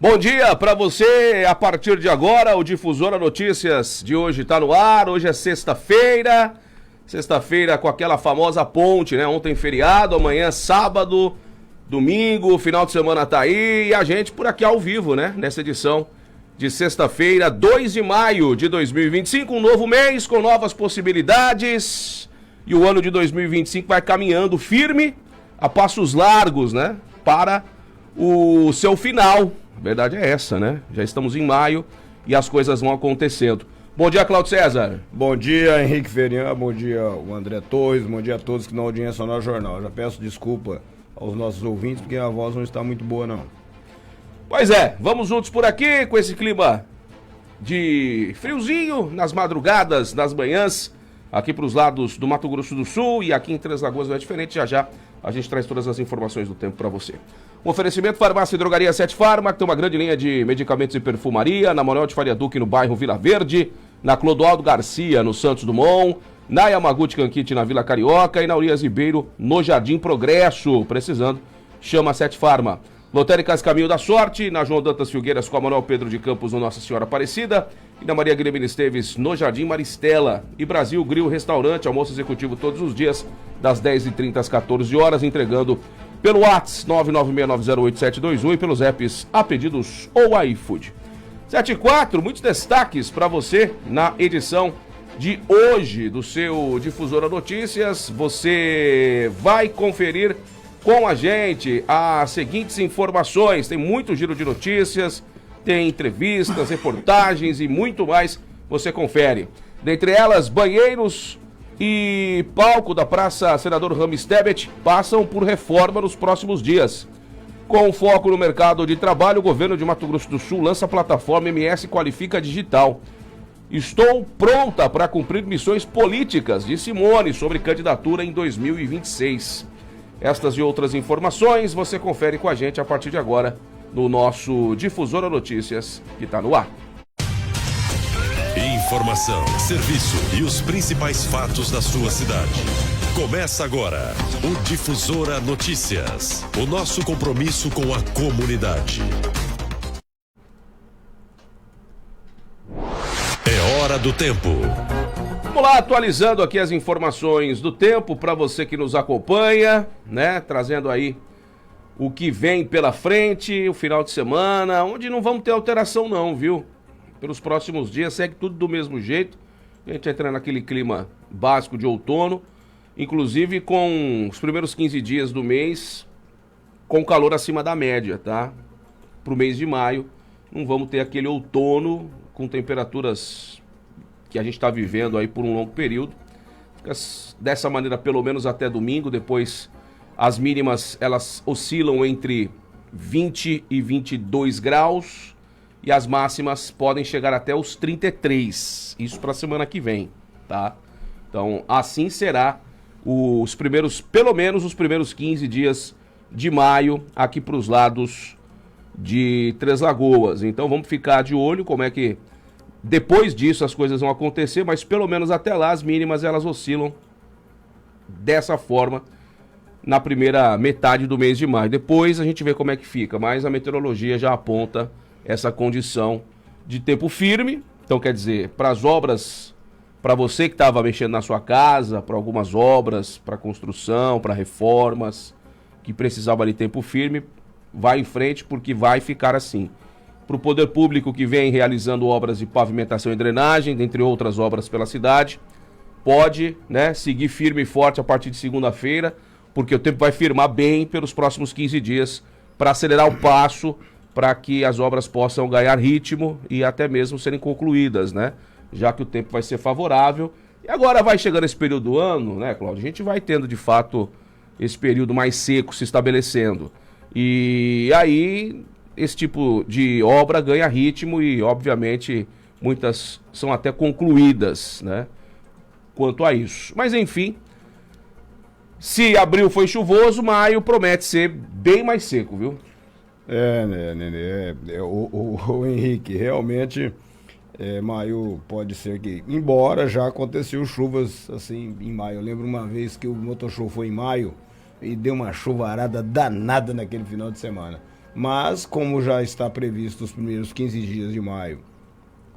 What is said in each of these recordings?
Bom dia para você. A partir de agora, o Difusora Notícias de hoje está no ar. Hoje é sexta-feira. Sexta-feira com aquela famosa ponte, né? Ontem feriado, amanhã sábado, domingo, final de semana tá aí. E a gente por aqui ao vivo, né? Nessa edição de sexta-feira, 2 de maio de 2025. Um novo mês com novas possibilidades. E o ano de 2025 vai caminhando firme, a passos largos, né? Para o seu final. A verdade é essa, né? Já estamos em maio e as coisas vão acontecendo. Bom dia, Cláudio César. Bom dia, Henrique Ferian. Bom dia, o André Torres. Bom dia a todos que dão audiência ao nosso jornal. Já peço desculpa aos nossos ouvintes, porque a voz não está muito boa, não. Pois é, vamos juntos por aqui com esse clima de friozinho nas madrugadas, nas manhãs, aqui para os lados do Mato Grosso do Sul, e aqui em Três Lagoas não é diferente. Já já a gente traz todas as informações do tempo para você. Um oferecimento: Farmácia e Drogaria Sete Farma, que tem uma grande linha de medicamentos e perfumaria, na Manuel de Faria Duque, no bairro Vila Verde, na Clodoaldo Garcia, no Santos Dumont, na Yamaguchi Canquite, na Vila Carioca, e na Urias Ribeiro, no Jardim Progresso. Precisando, chama Sete Farma. Lotéricas Caminho da Sorte, na João Dantas Filgueiras com a Manuel Pedro de Campos, no Nossa Senhora Aparecida, e na Maria Guilherme Esteves, no Jardim Maristela. E Brasil Grill Restaurante, almoço executivo todos os dias, das 10h30 às 14 horas, entregando pelo WhatsApp 996908721 e pelos apps A Pedidos ou iFood. 7h04, muitos destaques para você na edição de hoje do seu Difusora Notícias. Você vai conferir com a gente as seguintes informações. Tem muito giro de notícias, tem entrevistas, reportagens e muito mais. Você confere. Dentre elas, banheiros e palco da Praça Senador Rames Tebet passam por reforma nos próximos dias. Com foco no mercado de trabalho, o governo de Mato Grosso do Sul lança a plataforma MS Qualifica Digital. Estou pronta para cumprir missões políticas, disse Simone sobre candidatura em 2026. Estas e outras informações você confere com a gente a partir de agora no nosso Difusora Notícias, que está no ar. Informação, serviço e os principais fatos da sua cidade. Começa agora o Difusora Notícias, o nosso compromisso com a comunidade. É hora do tempo. Vamos lá, atualizando aqui as informações do tempo para você que nos acompanha, né? Trazendo aí o que vem pela frente, o final de semana, onde não vamos ter alteração não, viu? Pelos próximos dias segue tudo do mesmo jeito. A gente entra naquele clima básico de outono, inclusive com os primeiros 15 dias do mês com calor acima da média, tá? Pro mês de maio não vamos ter aquele outono com temperaturas que a gente está vivendo aí por um longo período. Fica dessa maneira pelo menos até domingo. Depois as mínimas elas oscilam entre 20 e 22 graus e as máximas podem chegar até os 33. Isso para a semana que vem, tá? Então assim será os primeiros, pelo menos os primeiros 15 dias de maio aqui para os lados de Três Lagoas. Então vamos ficar de olho como é que depois disso as coisas vão acontecer, mas pelo menos até lá as mínimas elas oscilam dessa forma na primeira metade do mês de maio. Depois a gente vê como é que fica, mas a meteorologia já aponta essa condição de tempo firme. Então quer dizer, para as obras, para você que estava mexendo na sua casa, para algumas obras, para construção, para reformas, que precisava de tempo firme, vai em frente porque vai ficar assim. Para o poder público que vem realizando obras de pavimentação e drenagem, dentre outras obras pela cidade, pode, né, seguir firme e forte a partir de segunda-feira, porque o tempo vai firmar bem pelos próximos 15 dias para acelerar o passo, para que as obras possam ganhar ritmo e até mesmo serem concluídas, né? Já que o tempo vai ser favorável. E agora vai chegando esse período do ano, né, Cláudio? A gente vai tendo de fato esse período mais seco se estabelecendo. E aí esse tipo de obra ganha ritmo e, obviamente, muitas são até concluídas, né? Quanto a isso. Mas, enfim, se abril foi chuvoso, maio promete ser bem mais seco, viu? O Henrique, realmente, maio pode ser que, embora já aconteceu chuvas assim em maio. Eu lembro uma vez que o Motorshow foi em maio e deu uma chuvarada danada naquele final de semana. Mas, como já está previsto os primeiros 15 dias de maio,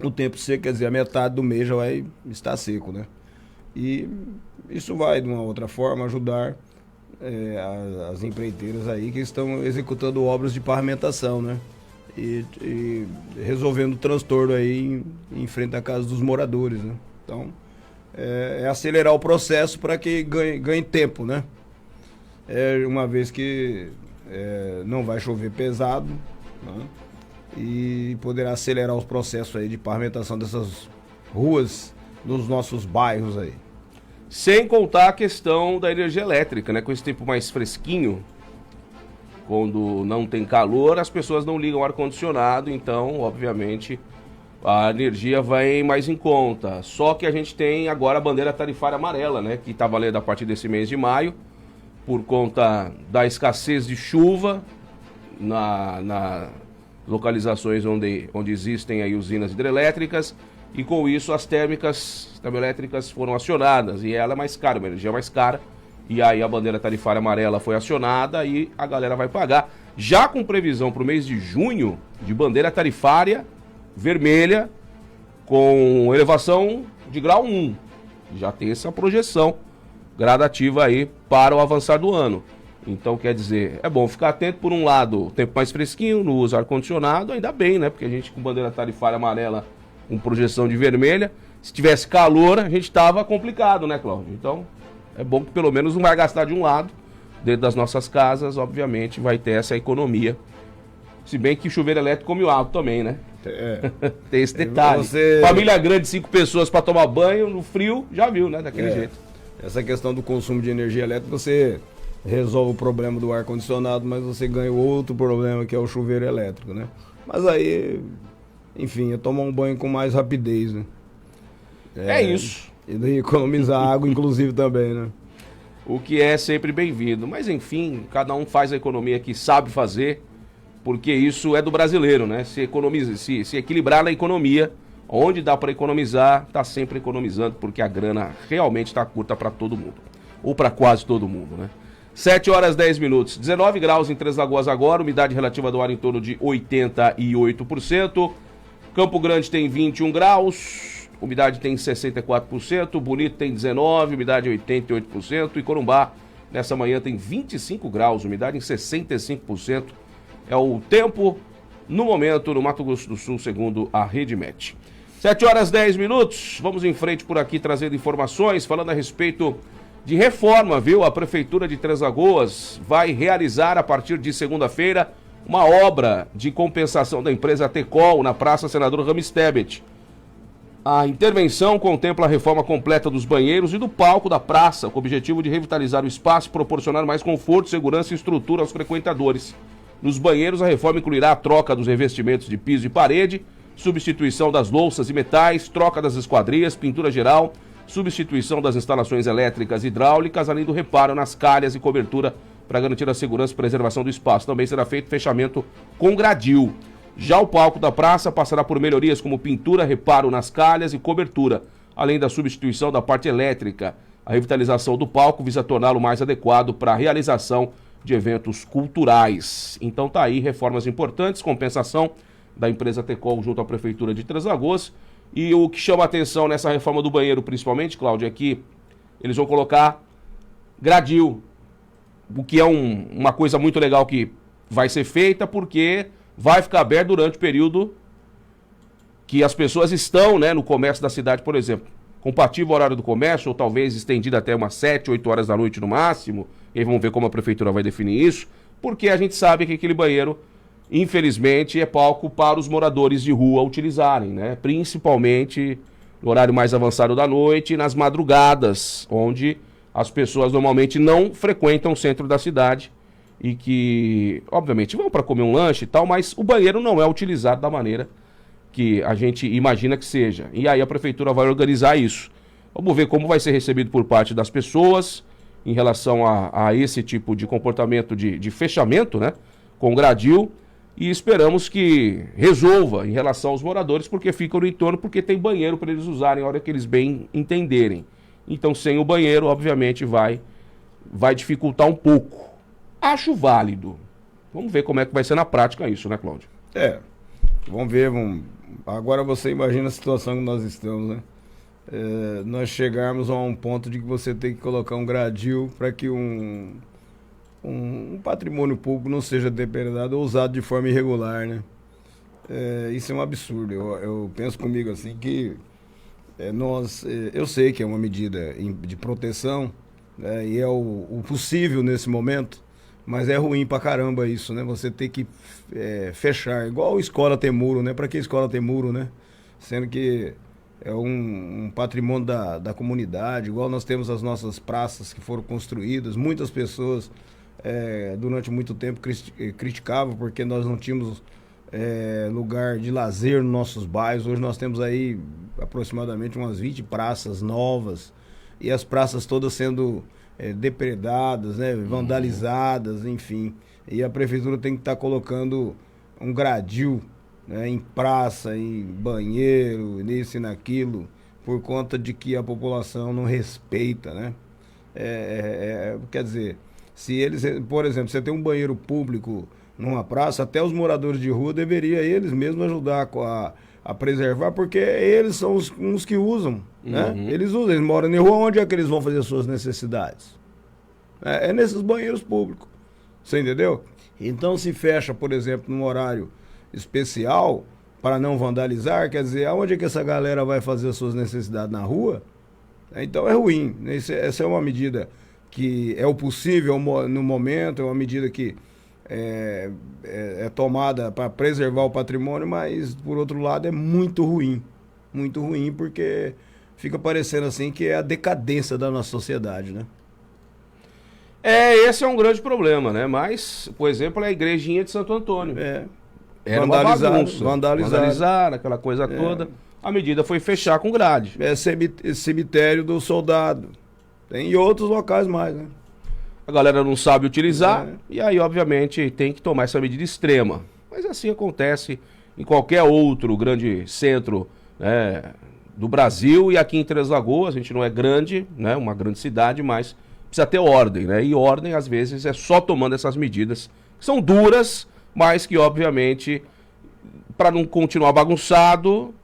o tempo seco, quer dizer, a metade do mês já vai estar seco, né? E isso vai, de uma outra forma, ajudar as empreiteiras aí que estão executando obras de pavimentação, né? E resolvendo o transtorno aí em frente à casa dos moradores, né? Então, é acelerar o processo para que ganhe tempo, né? Uma vez que não vai chover pesado, né? E poderá acelerar os processos aí de pavimentação dessas ruas nos nossos bairros aí. Sem contar a questão da energia elétrica, né? Com esse tempo mais fresquinho, quando não tem calor, as pessoas não ligam o ar-condicionado, então, obviamente, a energia vai mais em conta. Só que a gente tem agora a bandeira tarifária amarela, né? Que está valendo a partir desse mês de maio, por conta da escassez de chuva na localizações onde existem aí usinas hidrelétricas, e com isso as termoelétricas foram acionadas, e ela é mais cara, uma energia mais cara, e aí a bandeira tarifária amarela foi acionada e a galera vai pagar, já com previsão para o mês de junho de bandeira tarifária vermelha com elevação de grau 1. Já tem essa projeção gradativa aí para o avançar do ano. Então, quer dizer, é bom ficar atento, por um lado, o tempo mais fresquinho, no uso ar-condicionado, ainda bem, né? Porque a gente com bandeira tarifária amarela, com projeção de vermelha, se tivesse calor, a gente estava complicado, né, Cláudio? Então, é bom que pelo menos não vai gastar de um lado, dentro das nossas casas, obviamente, vai ter essa economia. Se bem que o chuveiro elétrico come água também, né? Tem esse detalhe. Família grande, 5 pessoas para tomar banho, no frio, já viu, né? Daquele jeito. Essa questão do consumo de energia elétrica, você resolve o problema do ar-condicionado, mas você ganha outro problema, que é o chuveiro elétrico, né? Mas aí, enfim, é tomar um banho com mais rapidez, né? É isso. E daí economizar água, inclusive, também, né? O que é sempre bem-vindo. Mas, enfim, cada um faz a economia que sabe fazer, porque isso é do brasileiro, né? Se equilibrar na economia, onde dá para economizar, tá sempre economizando, porque a grana realmente está curta para todo mundo. Ou para quase todo mundo, né? 7 horas 10 minutos, 19 graus em Três Lagoas agora, umidade relativa do ar em torno de 88%. Campo Grande tem 21 graus, umidade tem 64%. Bonito tem 19, umidade 88%. E Corumbá, nessa manhã, tem 25 graus, umidade em 65%. É o tempo no momento no Mato Grosso do Sul, segundo a Redmet. 7 horas 10 minutos, vamos em frente por aqui trazendo informações, falando a respeito de reforma, viu? A Prefeitura de Três Lagoas vai realizar a partir de segunda-feira uma obra de compensação da empresa Tecol na Praça Senador Rames Tebet. A intervenção contempla a reforma completa dos banheiros e do palco da praça, com o objetivo de revitalizar o espaço e proporcionar mais conforto, segurança e estrutura aos frequentadores. Nos banheiros, a reforma incluirá a troca dos revestimentos de piso e parede, substituição das louças e metais, troca das esquadrias, pintura geral, substituição das instalações elétricas e hidráulicas, além do reparo nas calhas e cobertura para garantir a segurança e preservação do espaço. Também será feito fechamento com gradil. Já o palco da praça passará por melhorias como pintura, reparo nas calhas e cobertura, além da substituição da parte elétrica. A revitalização do palco visa torná-lo mais adequado para a realização de eventos culturais. Então tá aí, reformas importantes, compensação da empresa Tecol junto à Prefeitura de Três Lagoas. E o que chama a atenção nessa reforma do banheiro, principalmente, Cláudio, é que eles vão colocar gradil, o que é uma coisa muito legal que vai ser feita, porque vai ficar aberto durante o período que as pessoas estão, né, no comércio da cidade, por exemplo. Compatível ao horário do comércio, ou talvez estendido até umas 7, 8 horas da noite no máximo. E aí vamos ver como a Prefeitura vai definir isso, porque a gente sabe que aquele banheiro, infelizmente, é palco para os moradores de rua utilizarem, né? Principalmente no horário mais avançado da noite e nas madrugadas, onde as pessoas normalmente não frequentam o centro da cidade e que, obviamente, vão para comer um lanche e tal, mas o banheiro não é utilizado da maneira que a gente imagina que seja. E aí a Prefeitura vai organizar isso. Vamos ver como vai ser recebido por parte das pessoas em relação a esse tipo de comportamento de fechamento, né? Com gradil. E esperamos que resolva em relação aos moradores, porque ficam no entorno, porque tem banheiro para eles usarem a hora que eles bem entenderem. Então, sem o banheiro, obviamente, vai dificultar um pouco. Acho válido. Vamos ver como é que vai ser na prática isso, né, Cláudio? Vamos ver. Agora você imagina a situação que nós estamos, né? Nós chegarmos a um ponto de que você tem que colocar um gradil para que um patrimônio público não seja depredado ou usado de forma irregular, né? Isso é um absurdo. Eu penso comigo assim que eu sei que é uma medida de proteção, né, e é o possível nesse momento, mas é ruim pra caramba isso, né? Você tem que fechar, igual escola tem muro, né? Pra que escola tem muro, né? Sendo que é um patrimônio da comunidade, igual nós temos as nossas praças que foram construídas. Muitas pessoas durante muito tempo criticavam porque nós não tínhamos lugar de lazer nos nossos bairros. Hoje nós temos aí aproximadamente umas 20 praças novas, e as praças todas sendo depredadas, né, vandalizadas, enfim. E a prefeitura tem que estar colocando um gradil, né, em praça, em banheiro, nisso e naquilo, por conta de que a população não respeita, né? Quer dizer, se eles, por exemplo, você tem um banheiro público numa praça, até os moradores de rua deveriam eles mesmos ajudar a preservar, porque eles são uns que usam, né? Eles moram na rua, onde é que eles vão fazer as suas necessidades? É nesses banheiros públicos, você entendeu? Então se fecha, por exemplo, num horário especial para não vandalizar, quer dizer, aonde é que essa galera vai fazer as suas necessidades? Na rua? Então é ruim. Essa é uma medida que é o possível no momento, é uma medida que é tomada para preservar o patrimônio, mas por outro lado é muito ruim, porque fica parecendo assim que é a decadência da nossa sociedade, né? Esse é um grande problema, né? Mas, por exemplo, a igrejinha de Santo Antônio. Era uma bagunça. Vandalizaram, aquela coisa toda. A medida foi fechar com grade. Cemitério do Soldado. Tem em outros locais mais, né? A galera não sabe utilizar, e aí, obviamente, tem que tomar essa medida extrema. Mas assim acontece em qualquer outro grande centro, né, do Brasil, e aqui em Três Lagoas. A gente não é grande, né, uma grande cidade, mas precisa ter ordem, né? E ordem, às vezes, é só tomando essas medidas, que são duras, mas que, obviamente, para não continuar bagunçado,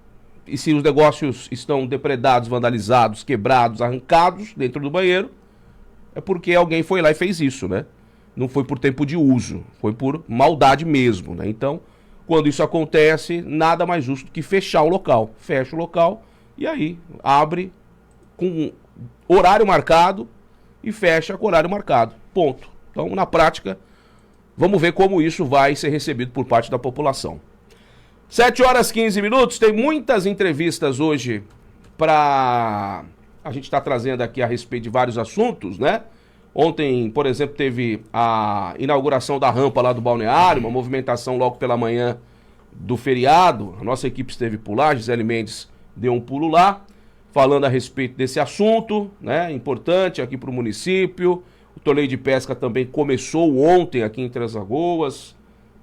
e se os negócios estão depredados, vandalizados, quebrados, arrancados dentro do banheiro, é porque alguém foi lá e fez isso, né? Não foi por tempo de uso, foi por maldade mesmo, né? Então, quando isso acontece, nada mais justo que fechar o local. Fecha o local e aí abre com horário marcado e fecha com horário marcado. Ponto. Então, na prática, vamos ver como isso vai ser recebido por parte da população. 7h15, tem muitas entrevistas hoje para a gente estar trazendo aqui a respeito de vários assuntos, né? Ontem, por exemplo, teve a inauguração da rampa lá do balneário, uma movimentação logo pela manhã do feriado. A nossa equipe esteve por lá, Gisele Mendes deu um pulo lá, falando a respeito desse assunto, né? Importante aqui para o município. O torneio de pesca também começou ontem aqui em Três Lagoas,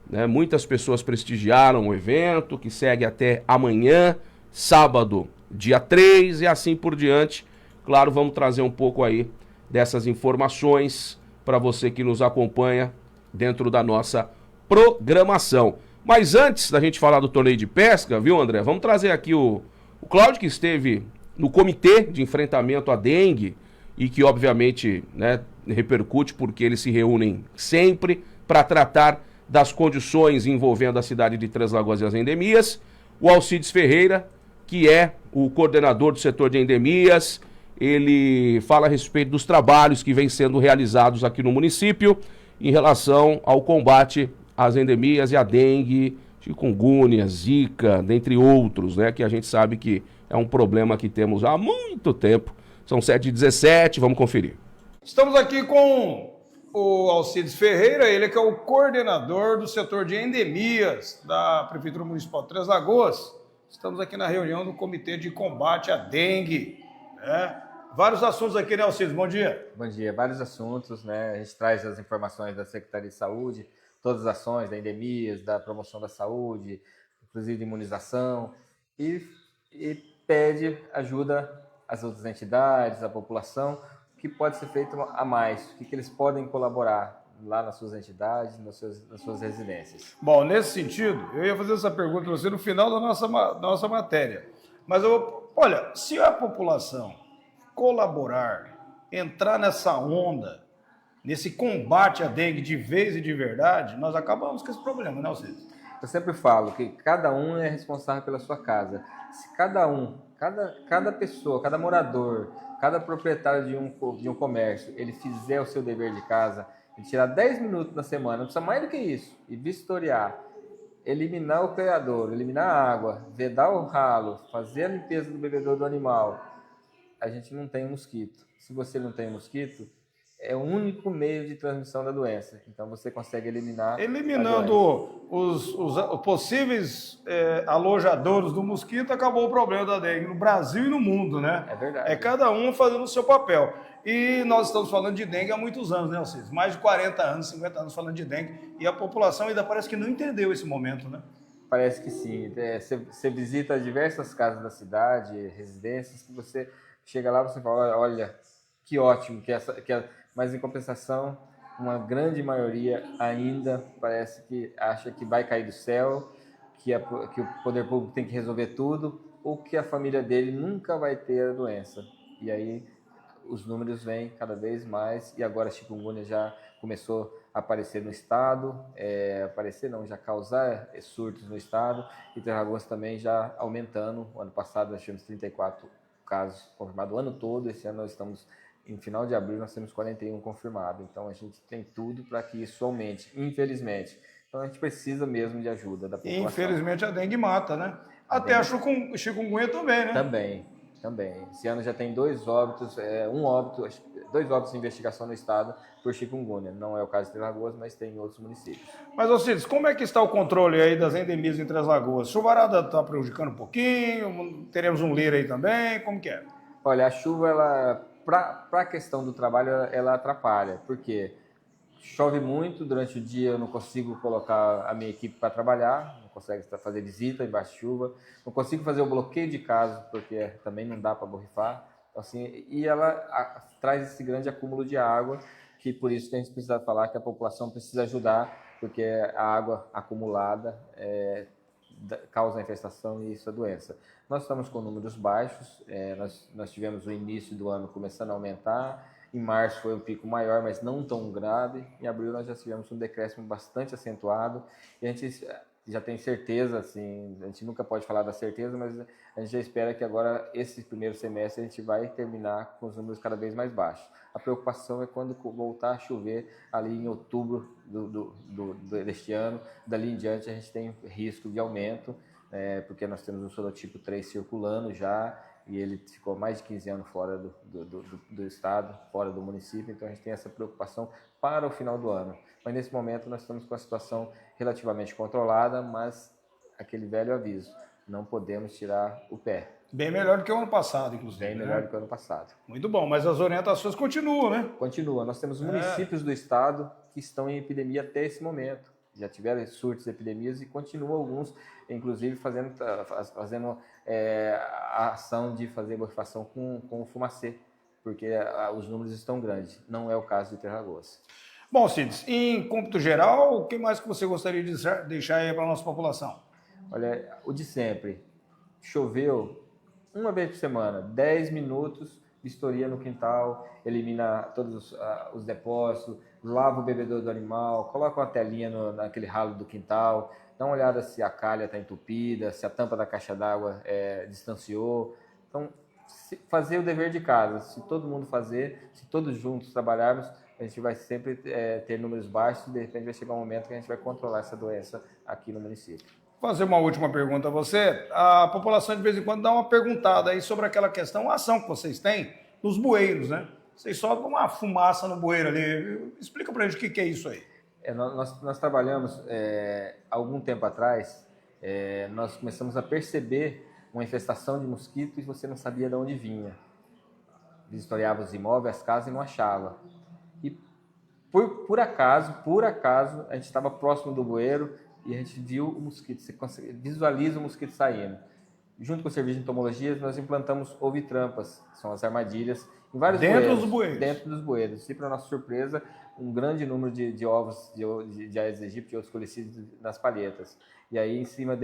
né? Muitas pessoas prestigiaram o evento, que segue até amanhã, sábado, dia 3, e assim por diante. Claro, vamos trazer um pouco aí dessas informações para você que nos acompanha dentro da nossa programação. Mas antes da gente falar do torneio de pesca, viu, André? Vamos trazer aqui o Cláudio, que esteve no comitê de enfrentamento à dengue e que, obviamente, né, repercute porque eles se reúnem sempre para tratar das condições envolvendo a cidade de Três Lagoas e as endemias. O Alcides Ferreira, que é o coordenador do setor de endemias, ele fala a respeito dos trabalhos que vêm sendo realizados aqui no município em relação ao combate às endemias e à dengue, chikungunya, zika, dentre outros, né, que a gente sabe que é um problema que temos há muito tempo. São 7h17, vamos conferir. Estamos aqui com o Alcides Ferreira, ele que é o coordenador do setor de endemias da Prefeitura Municipal de Três Lagoas. Estamos aqui na reunião do Comitê de Combate à Dengue, né? Vários assuntos aqui, né, Alcides? Bom dia. Bom dia. Vários assuntos, né? A gente traz as informações da Secretaria de Saúde, todas as ações da endemias, da promoção da saúde, inclusive de imunização, e pede ajuda às outras entidades, à população, o que pode ser feito a mais, o que eles podem colaborar lá nas suas entidades, nas suas residências. Bom, nesse sentido, eu ia fazer essa pergunta para você no final da nossa matéria. Mas olha, se a população colaborar, entrar nessa onda, nesse combate à dengue de vez e de verdade, nós acabamos com esse problema, né, Alcides? Eu sempre falo que cada um é responsável pela sua casa. Se cada pessoa, cada morador, cada proprietário de um comércio, ele fizer o seu dever de casa, ele tirar 10 minutos na semana, não precisa mais do que isso, e vistoriar, eliminar o criador, eliminar a água, vedar o ralo, fazer a limpeza do bebedouro do animal, a gente não tem mosquito. Se você não tem mosquito, é o único meio de transmissão da doença. Então você consegue eliminar. Eliminando os possíveis alojadores do mosquito, acabou o problema da dengue no Brasil e no mundo, né? É verdade. É cada um fazendo o seu papel. E nós estamos falando de dengue há muitos anos, né, Alcides? Mais de 40 anos, 50 anos falando de dengue. E a população ainda parece que não entendeu esse momento, né? Parece que sim. Você visita diversas casas da cidade, residências, que você chega lá e você fala, olha, que ótimo, mas em compensação, uma grande maioria ainda parece que acha que vai cair do céu, que o poder público tem que resolver tudo, ou que a família dele nunca vai ter a doença. E aí os números vêm cada vez mais, e agora a chikungunya já começou a aparecer no estado, já causar surtos no estado, e Três Lagoas também já aumentando. O ano passado nós tivemos 34 casos confirmados o ano todo, esse ano nós estamos... Em final de abril nós temos 41 confirmados, então a gente tem tudo para que isso aumente, infelizmente. Então a gente precisa mesmo de ajuda da população. E infelizmente a dengue mata, né? Até a chikungunya também, né? Também. Esse ano já tem 2 óbitos, 2 óbitos de investigação no estado por chikungunya. Não é o caso de Três Lagoas, mas tem em outros municípios. Mas, Alcides, como é que está o controle aí das endemias em Três Lagoas? Chuvarada está prejudicando um pouquinho? Teremos um lir aí também? Como que é? Olha, a chuva, ela... Para a questão do trabalho, ela atrapalha, porque chove muito, durante o dia eu não consigo colocar a minha equipe para trabalhar, não consigo fazer visita embaixo de chuva, não consigo fazer o bloqueio de caso, porque também não dá para borrifar, assim, e ela traz esse grande acúmulo de água, que por isso que a gente precisa falar que a população precisa ajudar, porque a água acumulada causa a infestação e isso é doença. Nós estamos com números baixos, nós tivemos o início do ano começando a aumentar, em março foi um pico maior, mas não tão grave, em abril nós já tivemos um decréscimo bastante acentuado, e a gente já tem certeza, assim, a gente nunca pode falar da certeza, mas a gente já espera que agora, esse primeiro semestre, a gente vai terminar com os números cada vez mais baixos. A preocupação é quando voltar a chover ali em outubro deste ano, dali em diante a gente tem risco de aumento, porque nós temos um sorotipo 3 circulando já, e ele ficou mais de 15 anos fora do estado, fora do município, então a gente tem essa preocupação para o final do ano. Mas nesse momento nós estamos com a situação relativamente controlada, mas aquele velho aviso, não podemos tirar o pé. Bem melhor do que o ano passado, inclusive. Bem melhor do que o ano passado. Muito bom, mas as orientações continuam, né? Continua. Nós temos municípios do estado que estão em epidemia até esse momento. Já tiveram surtos de epidemias e continuam alguns, inclusive fazendo a ação de fazer borrifação com fumacê, porque os números estão grandes. Não é o caso de Três Lagoas. Bom, Cides, em cômputo geral, o que mais que você gostaria de deixar aí para a nossa população? Olha, o de sempre. Choveu uma vez por semana, 10 minutos, vistoria no quintal, elimina todos os depósitos, lava o bebedouro do animal, coloca uma telinha naquele ralo do quintal, dá uma olhada se a calha está entupida, se a tampa da caixa d'água distanciou. Então, fazer o dever de casa. Se todo mundo fazer, se todos juntos trabalharmos, a gente vai sempre ter números baixos e de repente vai chegar um momento que a gente vai controlar essa doença aqui no município. Vou fazer uma última pergunta a você. A população de vez em quando dá uma perguntada aí sobre aquela questão, a ação que vocês têm nos bueiros, né? Vocês soltam uma fumaça no bueiro ali. Explica pra gente o que é isso aí. Nós trabalhamos, algum tempo atrás, nós começamos a perceber uma infestação de mosquitos e você não sabia de onde vinha. Vistoriava os imóveis, as casas e não achava. E por acaso, a gente estava próximo do bueiro e a gente viu o mosquito. Você visualiza o mosquito saindo. junto com o serviço de entomologia, nós implantamos ovitrampas, que são as armadilhas, em vários bueiros. Dentro dos bueiros. E, para nossa surpresa, um grande número de ovos de Aedes aegypti e outros colicídeos nas palhetas. E aí, em cima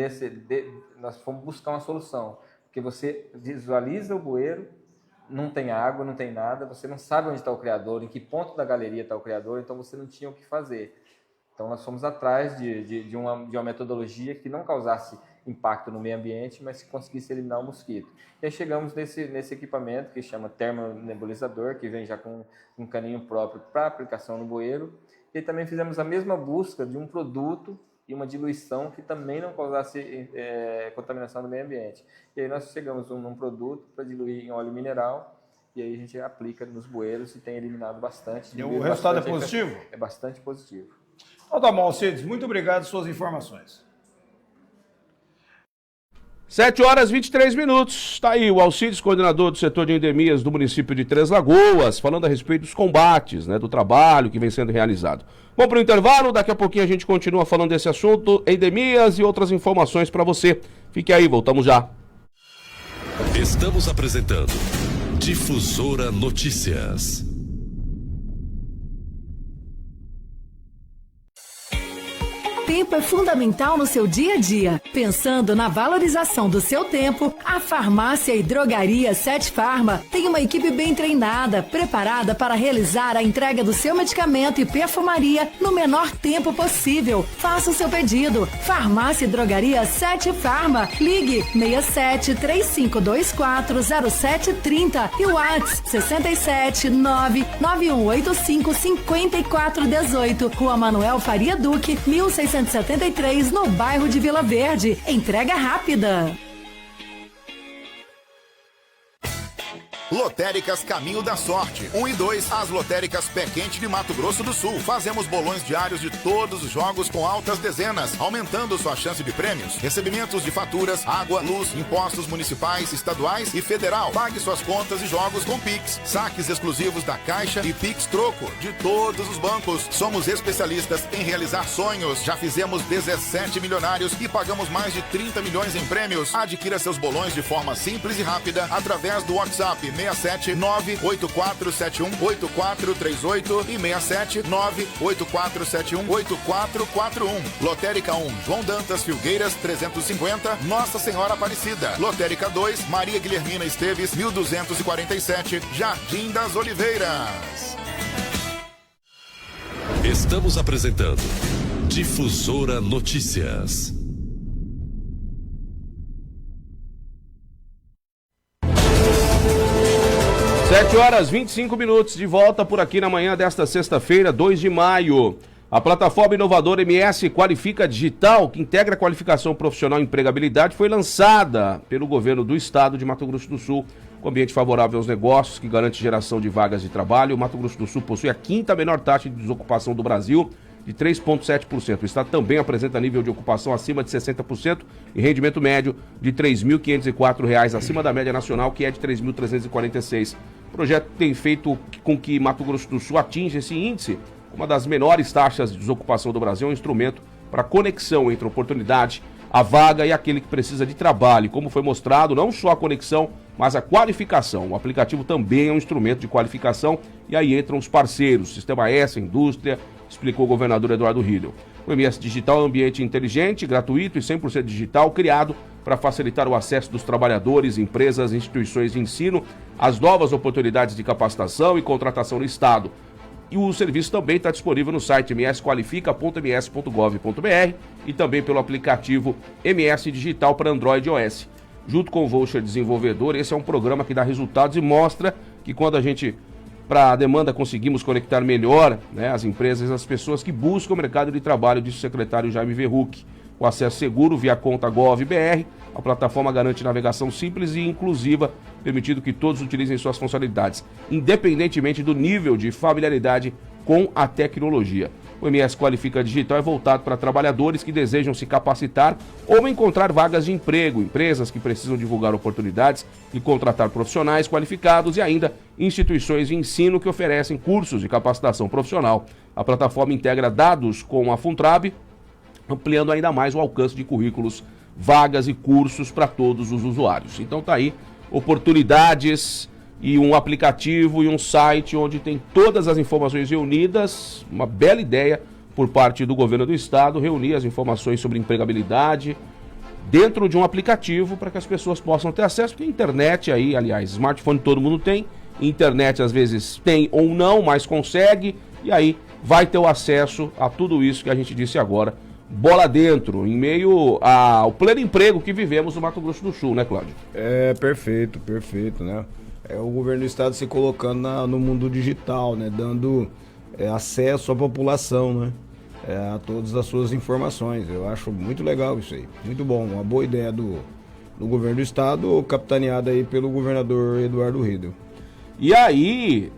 nós fomos buscar uma solução, porque você visualiza o bueiro, não tem água, não tem nada, você não sabe onde está o criador, em que ponto da galeria está o criador, então você não tinha o que fazer. Então, nós fomos atrás de uma metodologia que não causasse impacto no meio ambiente, mas que conseguisse eliminar o mosquito. E aí chegamos nesse equipamento que chama termonebulizador, que vem já com um caninho próprio para aplicação no bueiro. E também fizemos a mesma busca de um produto e uma diluição que também não causasse contaminação no meio ambiente. E aí nós chegamos num produto para diluir em óleo mineral, e aí a gente aplica nos bueiros e tem eliminado bastante. E o resultado é positivo? É bastante positivo. Então tá bom, Alcides, muito obrigado pelas suas informações. 7h23. Tá aí o Alcides, coordenador do setor de endemias do município de Três Lagoas, falando a respeito dos combates, né, do trabalho que vem sendo realizado. Vamos para o intervalo, daqui a pouquinho a gente continua falando desse assunto, endemias e outras informações para você. Fique aí, voltamos já. Estamos apresentando Difusora Notícias. Tempo é fundamental no seu dia a dia. Pensando na valorização do seu tempo, a farmácia e drogaria Sete Farma tem uma equipe bem treinada, preparada para realizar a entrega do seu medicamento e perfumaria no menor tempo possível. Faça o seu pedido. Farmácia e drogaria Sete Farma. Ligue 67 3524 0730 e o WhatsApp 67 99185 5418. Rua Manuel Faria Duque, 1673, no bairro de Vila Verde. Entrega rápida. Lotéricas Caminho da Sorte, 1 e 2, as lotéricas Pé Quente de Mato Grosso do Sul. Fazemos bolões diários de todos os jogos com altas dezenas, aumentando sua chance de prêmios. Recebimentos de faturas, água, luz, impostos municipais, estaduais e federal. Pague suas contas e jogos com Pix. Saques exclusivos da Caixa e Pix Troco de todos os bancos. Somos especialistas em realizar sonhos. Já fizemos 17 milionários e pagamos mais de 30 milhões em prêmios. Adquira seus bolões de forma simples e rápida através do WhatsApp 67 98471 8438 e 67 98471 8441. Lotérica 1, João Dantas Filgueiras 350, Nossa Senhora Aparecida. Lotérica 2, Maria Guilhermina Esteves 1247, Jardim das Oliveiras. Estamos apresentando Difusora Notícias. 7h25, de volta por aqui na manhã desta sexta-feira, 2 de maio. A plataforma inovadora MS Qualifica Digital, que integra a qualificação profissional e empregabilidade, foi lançada pelo governo do estado de Mato Grosso do Sul, com ambiente favorável aos negócios, que garante geração de vagas de trabalho. O Mato Grosso do Sul possui a quinta menor taxa de desocupação do Brasil, de 3,7%. O estado também apresenta nível de ocupação acima de 60% e rendimento médio de R$ 3.504, acima da média nacional, que é de R$ 3.346. O projeto tem feito com que Mato Grosso do Sul atinja esse índice, uma das menores taxas de desocupação do Brasil, um instrumento para conexão entre a oportunidade, a vaga e aquele que precisa de trabalho. Como foi mostrado, não só a conexão, mas a qualificação. O aplicativo também é um instrumento de qualificação e aí entram os parceiros, Sistema S, Indústria, explicou o governador Eduardo Riedel. O MS Digital é um ambiente inteligente, gratuito e 100% digital, criado para facilitar o acesso dos trabalhadores, empresas e instituições de ensino às novas oportunidades de capacitação e contratação no Estado. E o serviço também está disponível no site msqualifica.ms.gov.br e também pelo aplicativo MS Digital para Android e iOS. Junto com o Voucher Desenvolvedor, esse é um programa que dá resultados e mostra que quando a gente, para a demanda, conseguimos conectar melhor, né, as empresas e as pessoas que buscam o mercado de trabalho, disse o secretário Jaime Verruc. O acesso seguro via conta Gov.br, a plataforma garante navegação simples e inclusiva, permitindo que todos utilizem suas funcionalidades, independentemente do nível de familiaridade com a tecnologia. O MS Qualifica Digital é voltado para trabalhadores que desejam se capacitar ou encontrar vagas de emprego, empresas que precisam divulgar oportunidades e contratar profissionais qualificados e ainda instituições de ensino que oferecem cursos de capacitação profissional. A plataforma integra dados com a Funtrab, ampliando ainda mais o alcance de currículos vagas e cursos para todos os usuários. Então tá aí, oportunidades e um aplicativo e um site onde tem todas as informações reunidas, uma bela ideia por parte do governo do estado, reunir as informações sobre empregabilidade dentro de um aplicativo para que as pessoas possam ter acesso, porque a internet aí, aliás, smartphone todo mundo tem, internet às vezes tem ou não, mas consegue, e aí vai ter o acesso a tudo isso que a gente disse agora, bola dentro, em meio ao pleno emprego que vivemos no Mato Grosso do Sul, né, Cláudio? Perfeito, né? É o governo do estado se colocando no mundo digital, né? Dando acesso à população, né? A todas as suas informações. Eu acho muito legal isso aí, muito bom, uma boa ideia do governo do estado, capitaneada aí pelo governador Eduardo Riedel. E aí,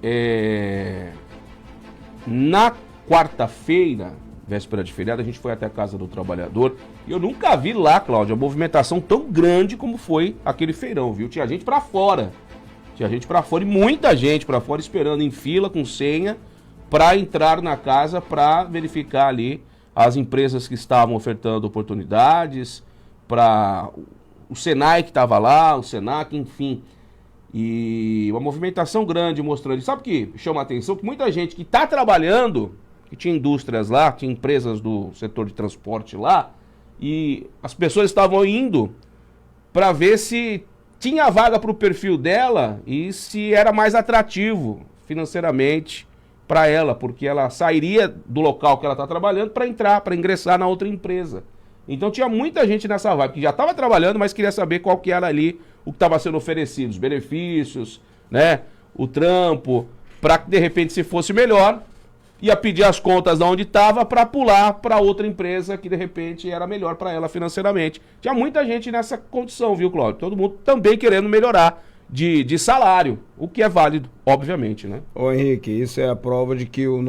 na quarta-feira, véspera de feriado, a gente foi até a Casa do Trabalhador e eu nunca vi lá, Cláudio, a movimentação tão grande como foi aquele feirão, viu? Tinha gente pra fora, e muita gente pra fora esperando em fila com senha para entrar na casa para verificar ali as empresas que estavam ofertando oportunidades, para o Senai que estava lá, o Senac, enfim. E uma movimentação grande mostrando. Sabe o que chama a atenção? Que muita gente que está trabalhando, que tinha indústrias lá, tinha empresas do setor de transporte lá, e as pessoas estavam indo para ver se tinha vaga para o perfil dela e se era mais atrativo financeiramente para ela, porque ela sairia do local que ela está trabalhando para ingressar na outra empresa. Então tinha muita gente nessa vibe que já estava trabalhando, mas queria saber qual que era ali o que estava sendo oferecido, os benefícios, né, o trampo, para que de repente, se fosse melhor, ia pedir as contas de onde estava para pular para outra empresa que de repente era melhor para ela financeiramente. Tinha muita gente nessa condição, viu, Cláudio? Todo mundo também querendo melhorar de salário, o que é válido, obviamente, né? Ô Henrique, isso é a prova de que o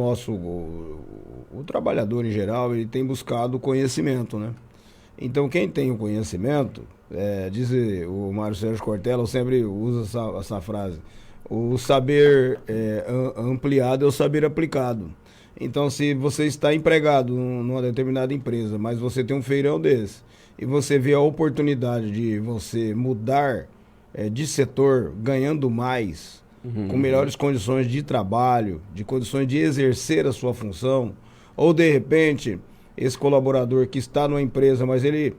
trabalhador em geral, ele tem buscado conhecimento, né? Então quem tem o conhecimento, diz o Mário Sérgio Cortella, eu sempre uso essa frase, o saber ampliado é o saber aplicado. Então se você está empregado numa determinada empresa, mas você tem um feirão desse, e você vê a oportunidade de você mudar de setor ganhando mais, com melhores condições de trabalho, de condições de exercer a sua função, ou de repente esse colaborador que está numa empresa, mas ele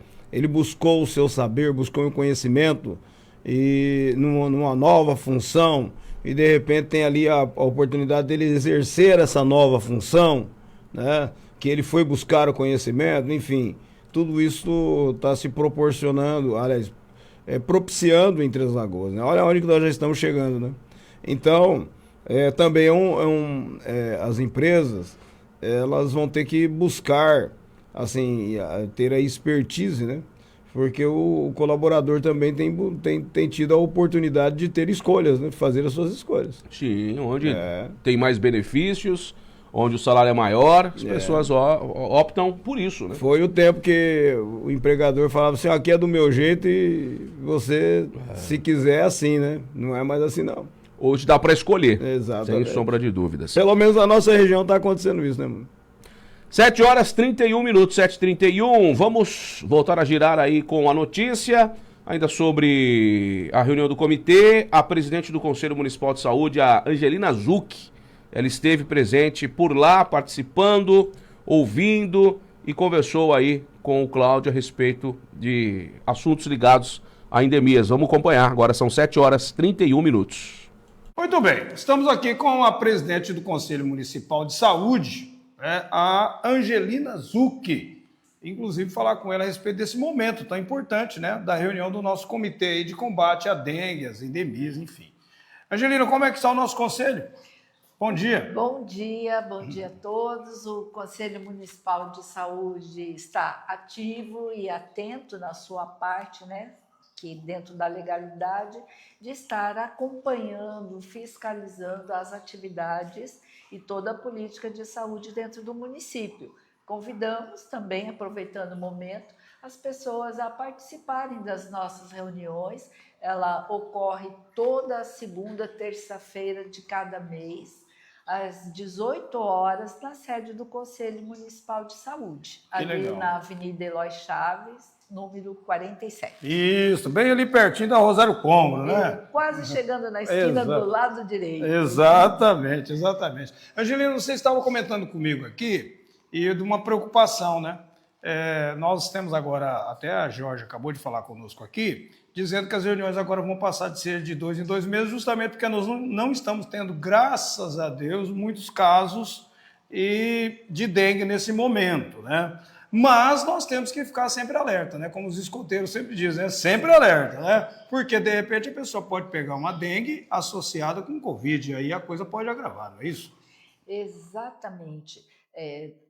buscou o seu saber, buscou o conhecimento e numa nova função, e de repente tem ali a oportunidade dele exercer essa nova função, né? Que ele foi buscar o conhecimento, enfim, tudo isso está se proporcionando, aliás, propiciando entre as lagoas, né? Olha onde que nós já estamos chegando, né? Então, também as empresas, elas vão ter que buscar, assim, ter a expertise, né? Porque o colaborador também tem tido a oportunidade de ter escolhas, né? Fazer as suas escolhas. Sim, onde tem mais benefícios, onde o salário é maior, as pessoas optam por isso, né? Foi o tempo que o empregador falava assim, aqui é do meu jeito e você, se quiser, é assim, né? Não é mais assim, não. Hoje dá para escolher, Exatamente. sem sombra de dúvidas. Pelo menos na nossa região tá acontecendo isso, né, mano? 7h31, 7h31. Vamos voltar a girar aí com a notícia, ainda sobre a reunião do comitê. A presidente do Conselho Municipal de Saúde, a Angelina Zucchi, ela esteve presente por lá, participando, ouvindo e conversou aí com o Cláudio a respeito de assuntos ligados a endemias. Vamos acompanhar, agora são 7h31. Muito bem, estamos aqui com a presidente do Conselho Municipal de Saúde, a Angelina Zucchi. Inclusive falar com ela a respeito desse momento tão importante, né, da reunião do nosso comitê aí de combate à dengue, às endemias, enfim. Angelina, como é que está o nosso conselho? Bom dia. Bom dia a todos. O Conselho Municipal de Saúde está ativo e atento na sua parte, né, que dentro da legalidade, de estar acompanhando, fiscalizando as atividades e toda a política de saúde dentro do município. Convidamos também, aproveitando o momento, as pessoas a participarem das nossas reuniões. Ela ocorre toda segunda, terça-feira de cada mês, às 18 horas, na sede do Conselho Municipal de Saúde, ali legal. na Avenida Eloy Chaves, número 47. Isso, bem ali pertinho da Rosário Cômodo, né? Quase chegando na esquina Exato. do lado direito. Exatamente, exatamente. Angelina, você estava comentando comigo aqui e de uma preocupação, né? Nós temos agora, até a Jorge acabou de falar conosco aqui, dizendo que as reuniões agora vão passar de ser de 2 em 2 meses, justamente porque nós não estamos tendo, graças a Deus, muitos casos de dengue nesse momento, né? Mas nós temos que ficar sempre alerta, né? Como os escoteiros sempre dizem, né? Sempre alerta, né? Porque, de repente, a pessoa pode pegar uma dengue associada com Covid, e aí a coisa pode agravar, não é isso? Exatamente.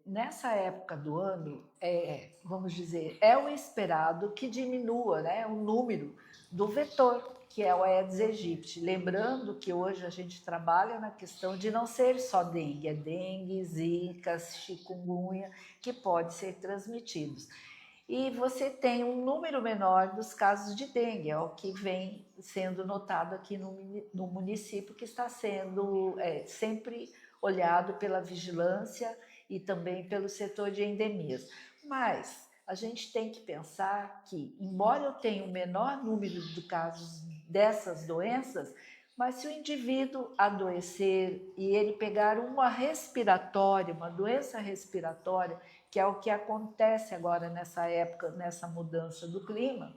Nessa época do ano, vamos dizer, é o esperado que diminua, né, o número do vetor, que é o Aedes aegypti. Lembrando que hoje a gente trabalha na questão de não ser só dengue, é dengue, zika, chikungunya, que pode ser transmitidos. E você tem um número menor dos casos de dengue, é o que vem sendo notado aqui no município, que está sendo sempre olhado pela vigilância e também pelo setor de endemias. Mas a gente tem que pensar que, embora eu tenha um menor número de casos dessas doenças, mas se o indivíduo adoecer e ele pegar uma doença respiratória, que é o que acontece agora nessa época, nessa mudança do clima,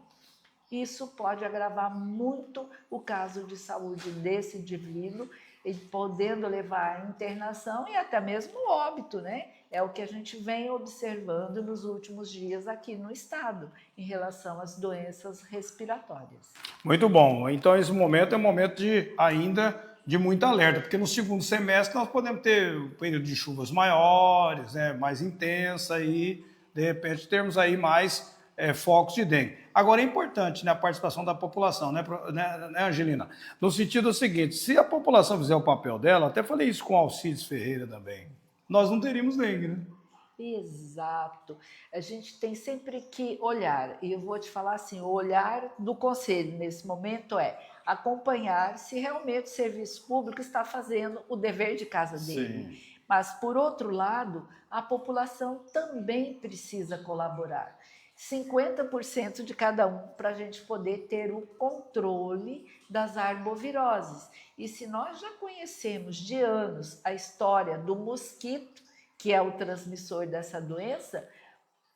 isso pode agravar muito o caso de saúde desse indivíduo, ele podendo levar à internação e até mesmo óbito, né? É o que a gente vem observando nos últimos dias aqui no estado, em relação às doenças respiratórias. Muito bom. Então, esse momento é um momento ainda de muita alerta, porque no segundo semestre nós podemos ter um período de chuvas maiores, né, mais intensa e, de repente, termos aí mais focos de dengue. Agora, é importante, né, a participação da população, né, Angelina? No sentido seguinte, se a população fizer o papel dela, até falei isso com o Alcides Ferreira também, nós não teríamos dengue, né? Exato. A gente tem sempre que olhar, e eu vou te falar assim, o olhar do Conselho nesse momento é acompanhar se realmente o serviço público está fazendo o dever de casa dele. Sim. Mas, por outro lado, a população também precisa colaborar. 50% de cada um para a gente poder ter o controle das arboviroses. E se nós já conhecemos de anos a história do mosquito, que é o transmissor dessa doença,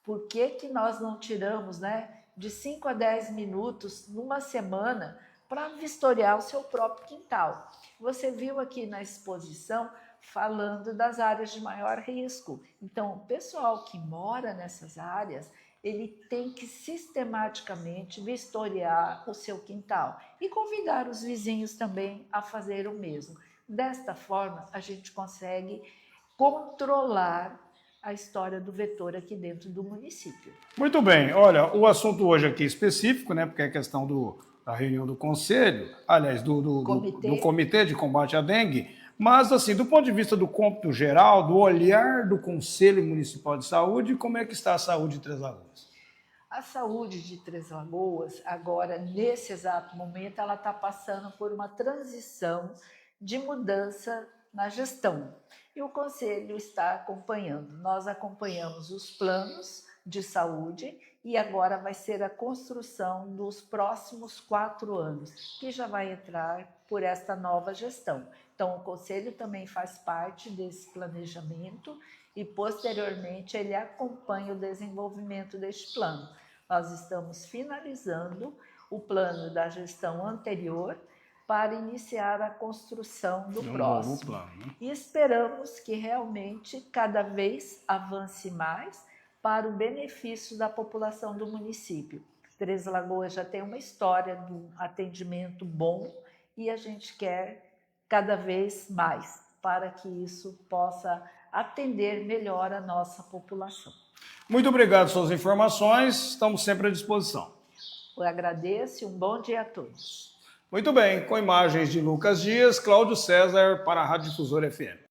por que nós não tiramos, né, de 5 a 10 minutos numa semana para vistoriar o seu próprio quintal? Você viu aqui na exposição falando das áreas de maior risco. Então, o pessoal que mora nessas áreas, ele tem que sistematicamente vistoriar o seu quintal e convidar os vizinhos também a fazer o mesmo. Desta forma, a gente consegue controlar a história do vetor aqui dentro do município. Muito bem. Olha, o assunto hoje aqui é específico, né, porque é a questão da reunião do conselho, aliás, do Comitê de Combate à Dengue, mas, assim, do ponto de vista do cômputo geral, do olhar do Conselho Municipal de Saúde, como é que está a saúde de Três Lagoas? A saúde de Três Lagoas, agora, nesse exato momento, ela está passando por uma transição de mudança na gestão. E o Conselho está acompanhando. Nós acompanhamos os planos de saúde e agora vai ser a construção dos próximos 4 anos, que já vai entrar por esta nova gestão. Então, o Conselho também faz parte desse planejamento e, posteriormente, ele acompanha o desenvolvimento deste plano. Nós estamos finalizando o plano da gestão anterior para iniciar a construção do próximo. Novo plano, né? E esperamos que realmente cada vez avance mais para o benefício da população do município. Três Lagoas já tem uma história de um atendimento bom e a gente quer cada vez mais para que isso possa atender melhor a nossa população. Muito obrigado pelas suas informações, estamos sempre à disposição. Eu agradeço e um bom dia a todos. Muito bem, com imagens de Lucas Dias, Cláudio César para a Rádio Difusora FM.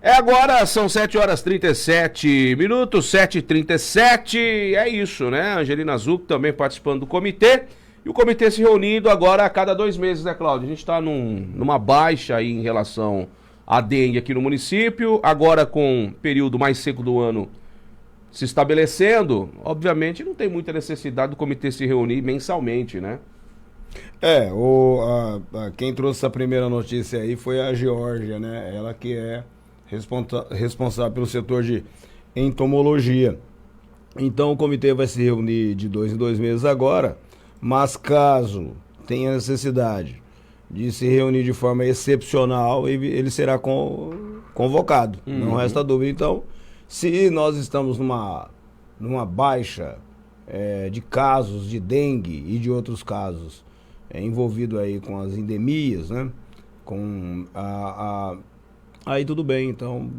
Agora são 7h37, 7h37, é isso, né? Angelina Zucchi também participando do comitê. E o comitê se reunindo agora a cada 2 meses, né, Cláudio? A gente está numa baixa aí em relação à dengue aqui no município, agora com o período mais seco do ano se estabelecendo, obviamente não tem muita necessidade do comitê se reunir mensalmente, né? Quem trouxe essa primeira notícia aí foi a Geórgia, né? Ela que é responsável pelo setor de entomologia. Então o comitê vai se reunir de 2 em 2 meses agora, mas caso tenha necessidade de se reunir de forma excepcional, ele será convocado, não resta dúvida. Então, se nós estamos numa baixa de casos de dengue e de outros casos envolvido aí com as endemias, né? Aí tudo bem. Então,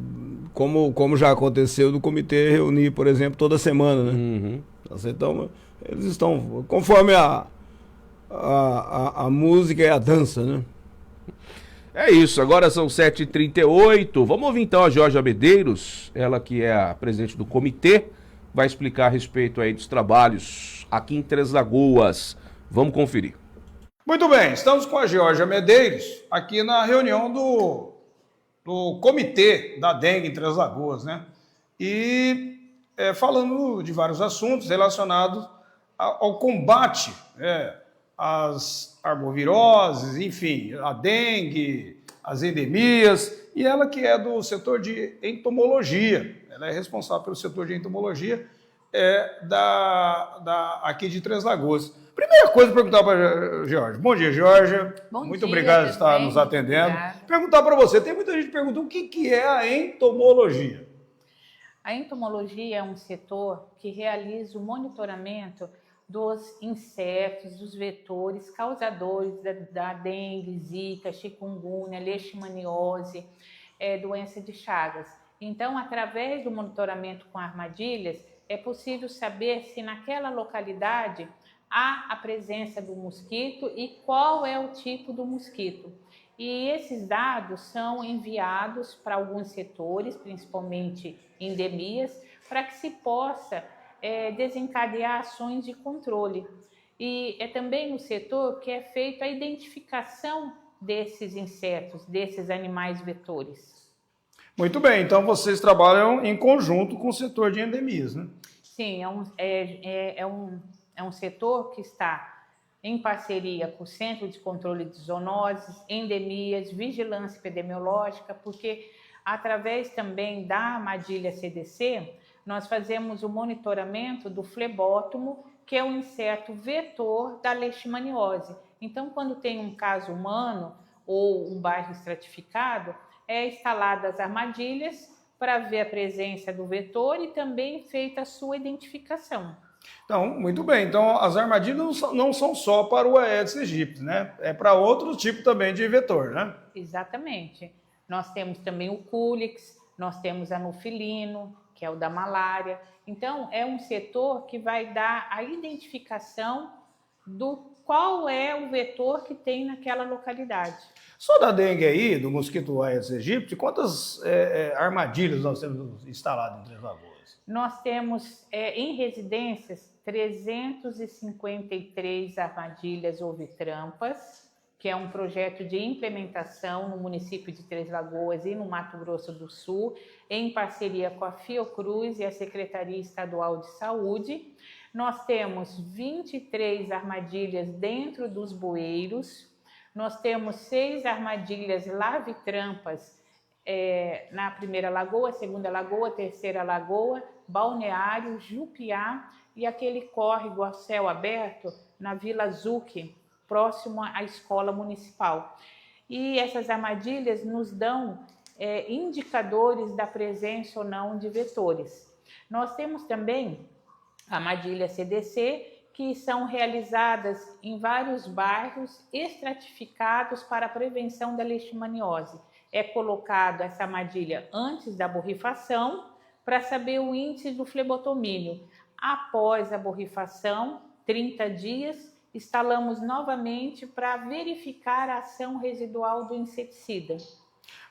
como já aconteceu do comitê reunir, por exemplo, toda semana, né? Então, eles estão conforme a música e a dança, né? É isso, agora são 7h38. Vamos ouvir então a Geórgia Medeiros, ela que é a presidente do comitê, vai explicar a respeito aí dos trabalhos aqui em Três Lagoas. Vamos conferir. Muito bem, estamos com a Geórgia Medeiros aqui na reunião do comitê da dengue em Três Lagoas, né? E falando de vários assuntos relacionados ao combate às arboviroses, enfim, a dengue, as endemias, e ela que é do setor de entomologia, ela é responsável pelo setor de entomologia aqui de Três Lagoas. Primeira coisa, perguntar para a Geórgia. Bom dia, Geórgia. Muito obrigado por estar nos atendendo. Obrigada. Perguntar para você, tem muita gente que pergunta o que é a entomologia? A entomologia é um setor que realiza o monitoramento dos insetos, dos vetores causadores da dengue, zika, chikungunya, leishmaniose, doença de Chagas. Então, através do monitoramento com armadilhas, é possível saber se naquela localidade há a presença do mosquito e qual é o tipo do mosquito. E esses dados são enviados para alguns setores, principalmente endemias, para que se possa desencadear ações de controle. E é também no setor que é feita a identificação desses insetos, desses animais vetores. Muito bem, então vocês trabalham em conjunto com o setor de endemias, né? Sim, é um setor que está em parceria com o Centro de Controle de Zoonoses, endemias, vigilância epidemiológica, porque através também da armadilha CDC, nós fazemos o monitoramento do flebótomo, que é o inseto vetor da leishmaniose. Então, quando tem um caso humano ou um bairro estratificado, instaladas as armadilhas para ver a presença do vetor e também feita a sua identificação. Então, muito bem. Então, as armadilhas não são só para o Aedes aegypti, né? É para outro tipo também de vetor, né? Exatamente. Nós temos também o Culex, nós temos anofilino, que é o da malária. Então, é um setor que vai dar a identificação do qual é o vetor que tem naquela localidade. Só da dengue aí, do mosquito Aedes aegypti, quantas armadilhas nós temos instalado em Três Lagoas? Nós temos, em residências, 353 armadilhas ouvitrampas, que é um projeto de implementação no município de Três Lagoas e no Mato Grosso do Sul, em parceria com a Fiocruz e a Secretaria Estadual de Saúde. Nós temos 23 armadilhas dentro dos bueiros, nós temos 6 armadilhas lavitrampas na primeira lagoa, segunda lagoa, terceira lagoa, Balneário, Jupiá e aquele córrego a céu aberto na Vila Zucchi, próximo à escola municipal. E essas armadilhas nos dão indicadores da presença ou não de vetores. Nós temos também a armadilha CDC, que são realizadas em vários bairros estratificados para a prevenção da leishmaniose. É colocado essa armadilha antes da borrifação para saber o índice do flebotomínio. Após a borrifação, 30 dias, instalamos novamente para verificar a ação residual do inseticida.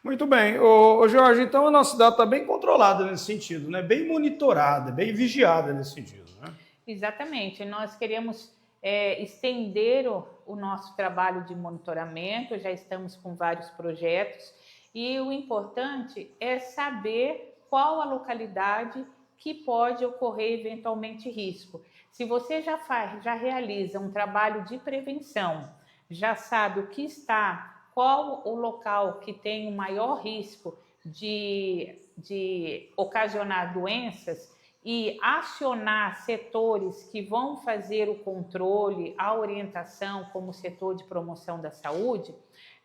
Muito bem. Ô Jorge, então a nossa cidade está bem controlada nesse sentido, né? Bem monitorada, bem vigiada nesse sentido, né? Exatamente. Nós queremos estender o nosso trabalho de monitoramento, já estamos com vários projetos, e o importante é saber qual a localidade que pode ocorrer eventualmente risco. Se você já realiza um trabalho de prevenção, já sabe o que está, qual o local que tem o maior risco de ocasionar doenças e acionar setores que vão fazer o controle, a orientação, como o setor de promoção da saúde,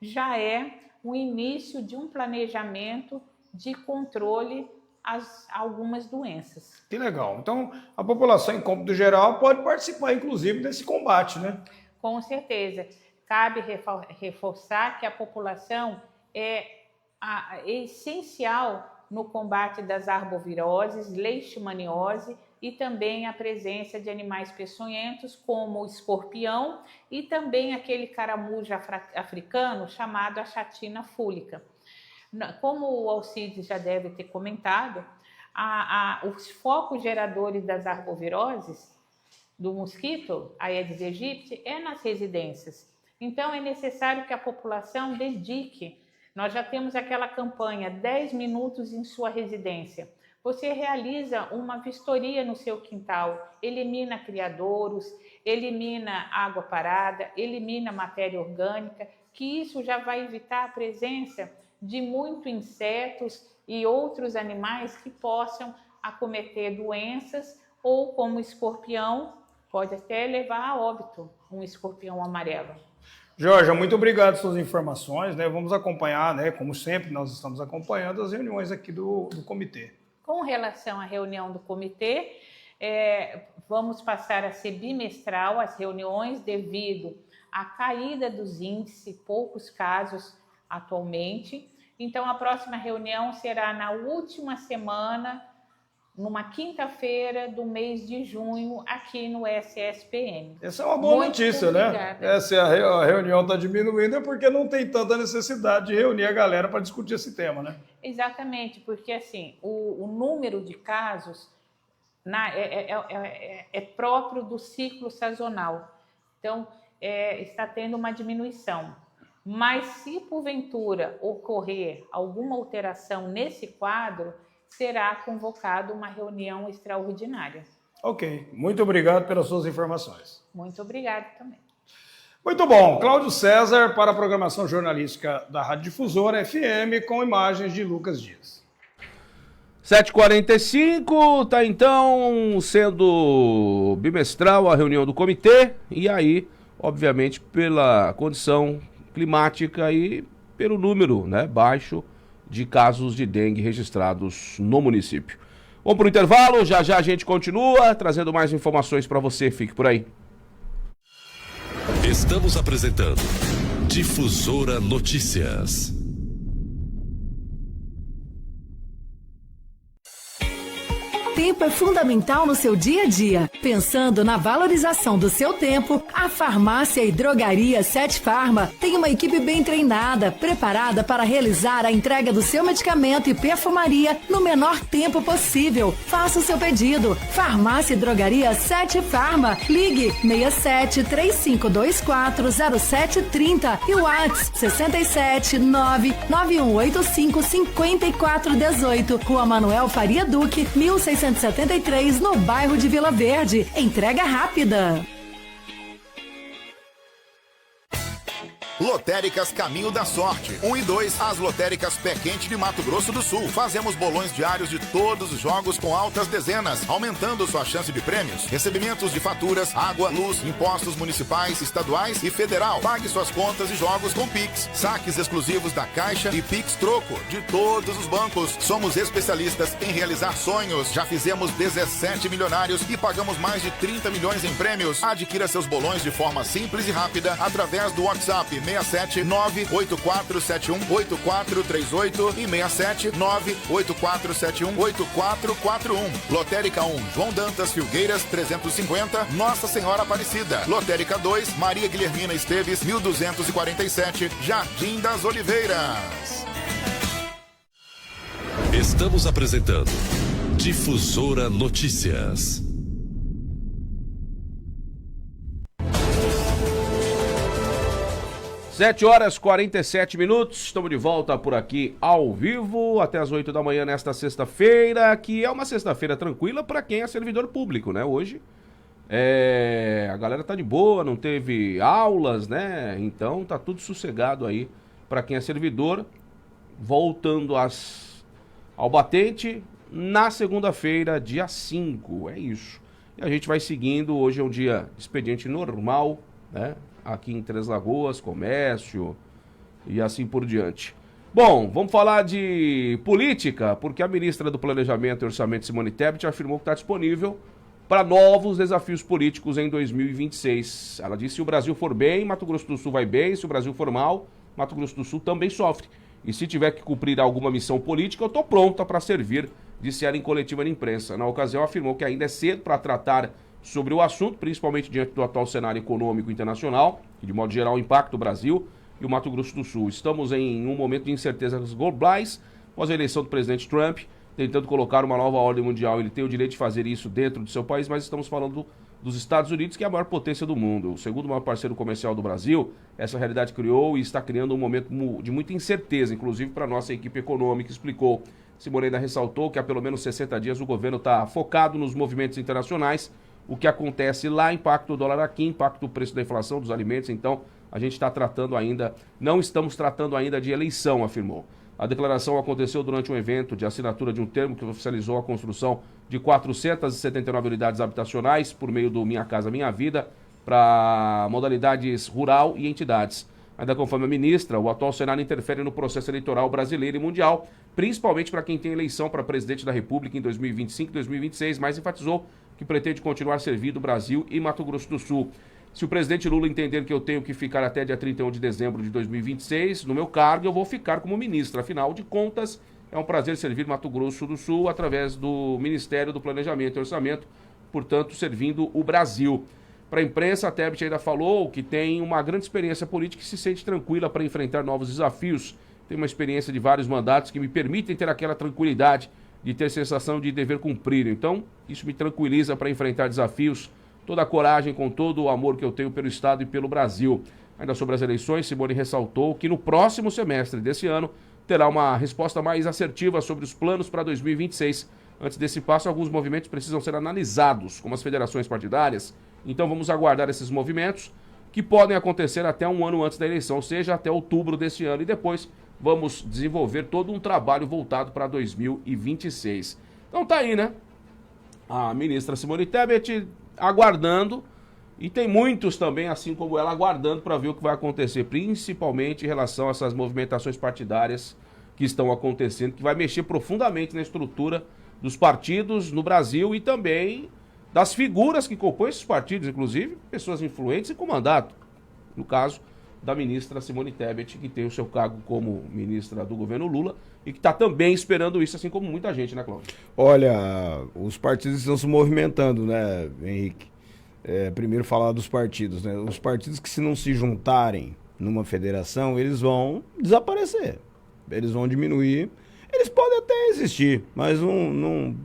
já é o início de um planejamento de controle a algumas doenças. Que legal. Então, a população em cômputo geral pode participar, inclusive, desse combate, né? Com certeza. Cabe reforçar que a população é essencial no combate das arboviroses, leishmaniose e também a presença de animais peçonhentos como o escorpião e também aquele caramujo africano chamado a chatina fúlica. Como o Alcides já deve ter comentado, os focos geradores das arboviroses do mosquito, Aedes aegypti, é nas residências. Então, é necessário que a população dedique. Nós já temos aquela campanha 10 minutos em sua residência. Você realiza uma vistoria no seu quintal, elimina criadouros, elimina água parada, elimina matéria orgânica, que isso já vai evitar a presença de muitos insetos e outros animais que possam acometer doenças ou, como escorpião, pode até levar a óbito um escorpião amarelo. Georgia, muito obrigado pelas suas informações, né? Vamos acompanhar, né? Como sempre, nós estamos acompanhando as reuniões aqui do comitê. Com relação à reunião do comitê, vamos passar a ser bimestral as reuniões devido à caída dos índices, poucos casos atualmente. Então, a próxima reunião será na última semana, numa quinta-feira do mês de junho, aqui no SSPM. Essa é uma boa notícia, né? Essa a reunião está diminuindo, é porque não tem tanta necessidade de reunir a galera para discutir esse tema, né? Exatamente, porque assim, o número de casos é próprio do ciclo sazonal. Então, está tendo uma diminuição. Mas se porventura ocorrer alguma alteração nesse quadro, será convocada uma reunião extraordinária. Ok, muito obrigado pelas suas informações. Muito obrigada também. Muito bom, Cláudio César para a programação jornalística da Rádio Difusora FM com imagens de Lucas Dias. 7h45, tá então sendo bimestral a reunião do comitê e aí, obviamente, pela condição climática e pelo número, né, baixo de casos de dengue registrados no município. Vamos para o intervalo, já já a gente continua trazendo mais informações para você, fique por aí. Estamos apresentando Difusora Notícias. Tempo é fundamental no seu dia a dia. Pensando na valorização do seu tempo, a Farmácia e Drogaria Sete Farma tem uma equipe bem treinada, preparada para realizar a entrega do seu medicamento e perfumaria no menor tempo possível. Faça o seu pedido. Farmácia e Drogaria Sete Farma. Ligue 67-3524-0730 e o WhatsApp 679-9185-5418. Rua Manuel Faria Duque, 1673, no bairro de Vila Verde. Entrega rápida. Lotéricas Caminho da Sorte. 1 e 2, as lotéricas Pé Quente de Mato Grosso do Sul. Fazemos bolões diários de todos os jogos com altas dezenas, aumentando sua chance de prêmios. Recebimentos de faturas, água, luz, impostos municipais, estaduais e federal. Pague suas contas e jogos com Pix. Saques exclusivos da Caixa e Pix Troco de todos os bancos. Somos especialistas em realizar sonhos. Já fizemos 17 milionários e pagamos mais de 30 milhões em prêmios. Adquira seus bolões de forma simples e rápida através do WhatsApp 679-8471-8438 e 679-8471-8441. Lotérica 1, João Dantas Filgueiras 350, Nossa Senhora Aparecida. Lotérica 2, Maria Guilhermina Esteves 1247, Jardim das Oliveiras. Estamos apresentando Difusora Notícias. 7h47, estamos de volta por aqui ao vivo, até as 8 da manhã nesta sexta-feira, que é uma sexta-feira tranquila para quem é servidor público, né? Hoje a galera tá de boa, não teve aulas, né? Então tá tudo sossegado aí para quem é servidor, voltando ao batente na segunda-feira, dia 5, é isso. E a gente vai seguindo, hoje é um dia de expediente normal, né? Aqui em Três Lagoas, comércio e assim por diante. Bom, vamos falar de política, porque a ministra do Planejamento e Orçamento, Simone Tebet, afirmou que está disponível para novos desafios políticos em 2026. Ela disse que se o Brasil for bem, Mato Grosso do Sul vai bem, se o Brasil for mal, Mato Grosso do Sul também sofre. E se tiver que cumprir alguma missão política, eu estou pronta para servir, disse ela em coletiva de imprensa. Na ocasião, afirmou que ainda é cedo para tratar sobre o assunto, principalmente diante do atual cenário econômico internacional e, de modo geral, o impacto do Brasil e o Mato Grosso do Sul. Estamos em um momento de incertezas globais, após a eleição do presidente Trump, tentando colocar uma nova ordem mundial. Ele tem o direito de fazer isso dentro do seu país, mas estamos falando dos Estados Unidos, que é a maior potência do mundo. O segundo maior parceiro comercial do Brasil, essa realidade criou e está criando um momento de muita incerteza, inclusive para a nossa equipe econômica, explicou. Simone ainda ressaltou que há pelo menos 60 dias o governo está focado nos movimentos internacionais. O que acontece lá impacta o dólar aqui, impacta o preço da inflação dos alimentos, então a gente está tratando ainda, não estamos tratando ainda de eleição, afirmou. A declaração aconteceu durante um evento de assinatura de um termo que oficializou a construção de 479 unidades habitacionais por meio do Minha Casa Minha Vida para modalidades rural e entidades. Ainda conforme a ministra, o atual cenário interfere no processo eleitoral brasileiro e mundial, principalmente para quem tem eleição para presidente da República em 2025 e 2026, mas enfatizou que pretende continuar servindo o Brasil e Mato Grosso do Sul. Se o presidente Lula entender que eu tenho que ficar até dia 31 de dezembro de 2026 no meu cargo, eu vou ficar como ministro. Afinal de contas, é um prazer servir Mato Grosso do Sul através do Ministério do Planejamento e Orçamento, portanto, servindo o Brasil. Para a imprensa, a Tebet ainda falou que tem uma grande experiência política e se sente tranquila para enfrentar novos desafios. Tem uma experiência de vários mandatos que me permitem ter aquela tranquilidade de ter sensação de dever cumprir. Então, isso me tranquiliza para enfrentar desafios, toda a coragem, com todo o amor que eu tenho pelo Estado e pelo Brasil. Ainda sobre as eleições, Simone ressaltou que no próximo semestre desse ano terá uma resposta mais assertiva sobre os planos para 2026. Antes desse passo, alguns movimentos precisam ser analisados, como as federações partidárias. Então vamos aguardar esses movimentos, que podem acontecer até um ano antes da eleição, ou seja, até outubro desse ano, e depois vamos desenvolver todo um trabalho voltado para 2026. Então tá aí, né? A ministra Simone Tebet aguardando, e tem muitos também, assim como ela, aguardando para ver o que vai acontecer, principalmente em relação a essas movimentações partidárias que estão acontecendo, que vai mexer profundamente na estrutura dos partidos no Brasil e também das figuras que compõem esses partidos, inclusive pessoas influentes e com mandato. No caso da ministra Simone Tebet, que tem o seu cargo como ministra do governo Lula e que está também esperando isso, assim como muita gente, né, Cláudio? Olha, os partidos estão se movimentando, né, Henrique? Primeiro falar dos partidos, né? Os partidos que, se não se juntarem numa federação, eles vão desaparecer, eles vão diminuir. Eles podem até existir, mas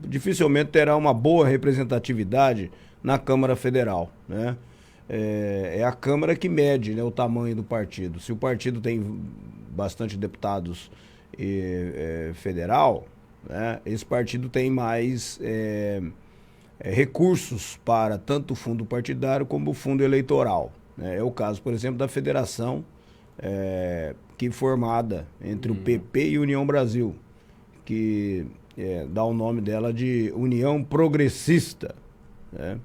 dificilmente terá uma boa representatividade na Câmara Federal, né? É a Câmara que mede, né, o tamanho do partido. Se o partido tem bastante deputados federal, né, esse partido tem mais recursos para tanto o fundo partidário como o fundo eleitoral, né? É o caso, por exemplo, da federação que é formada entre o PP e União Brasil, que dá o nome dela de União Progressista, né?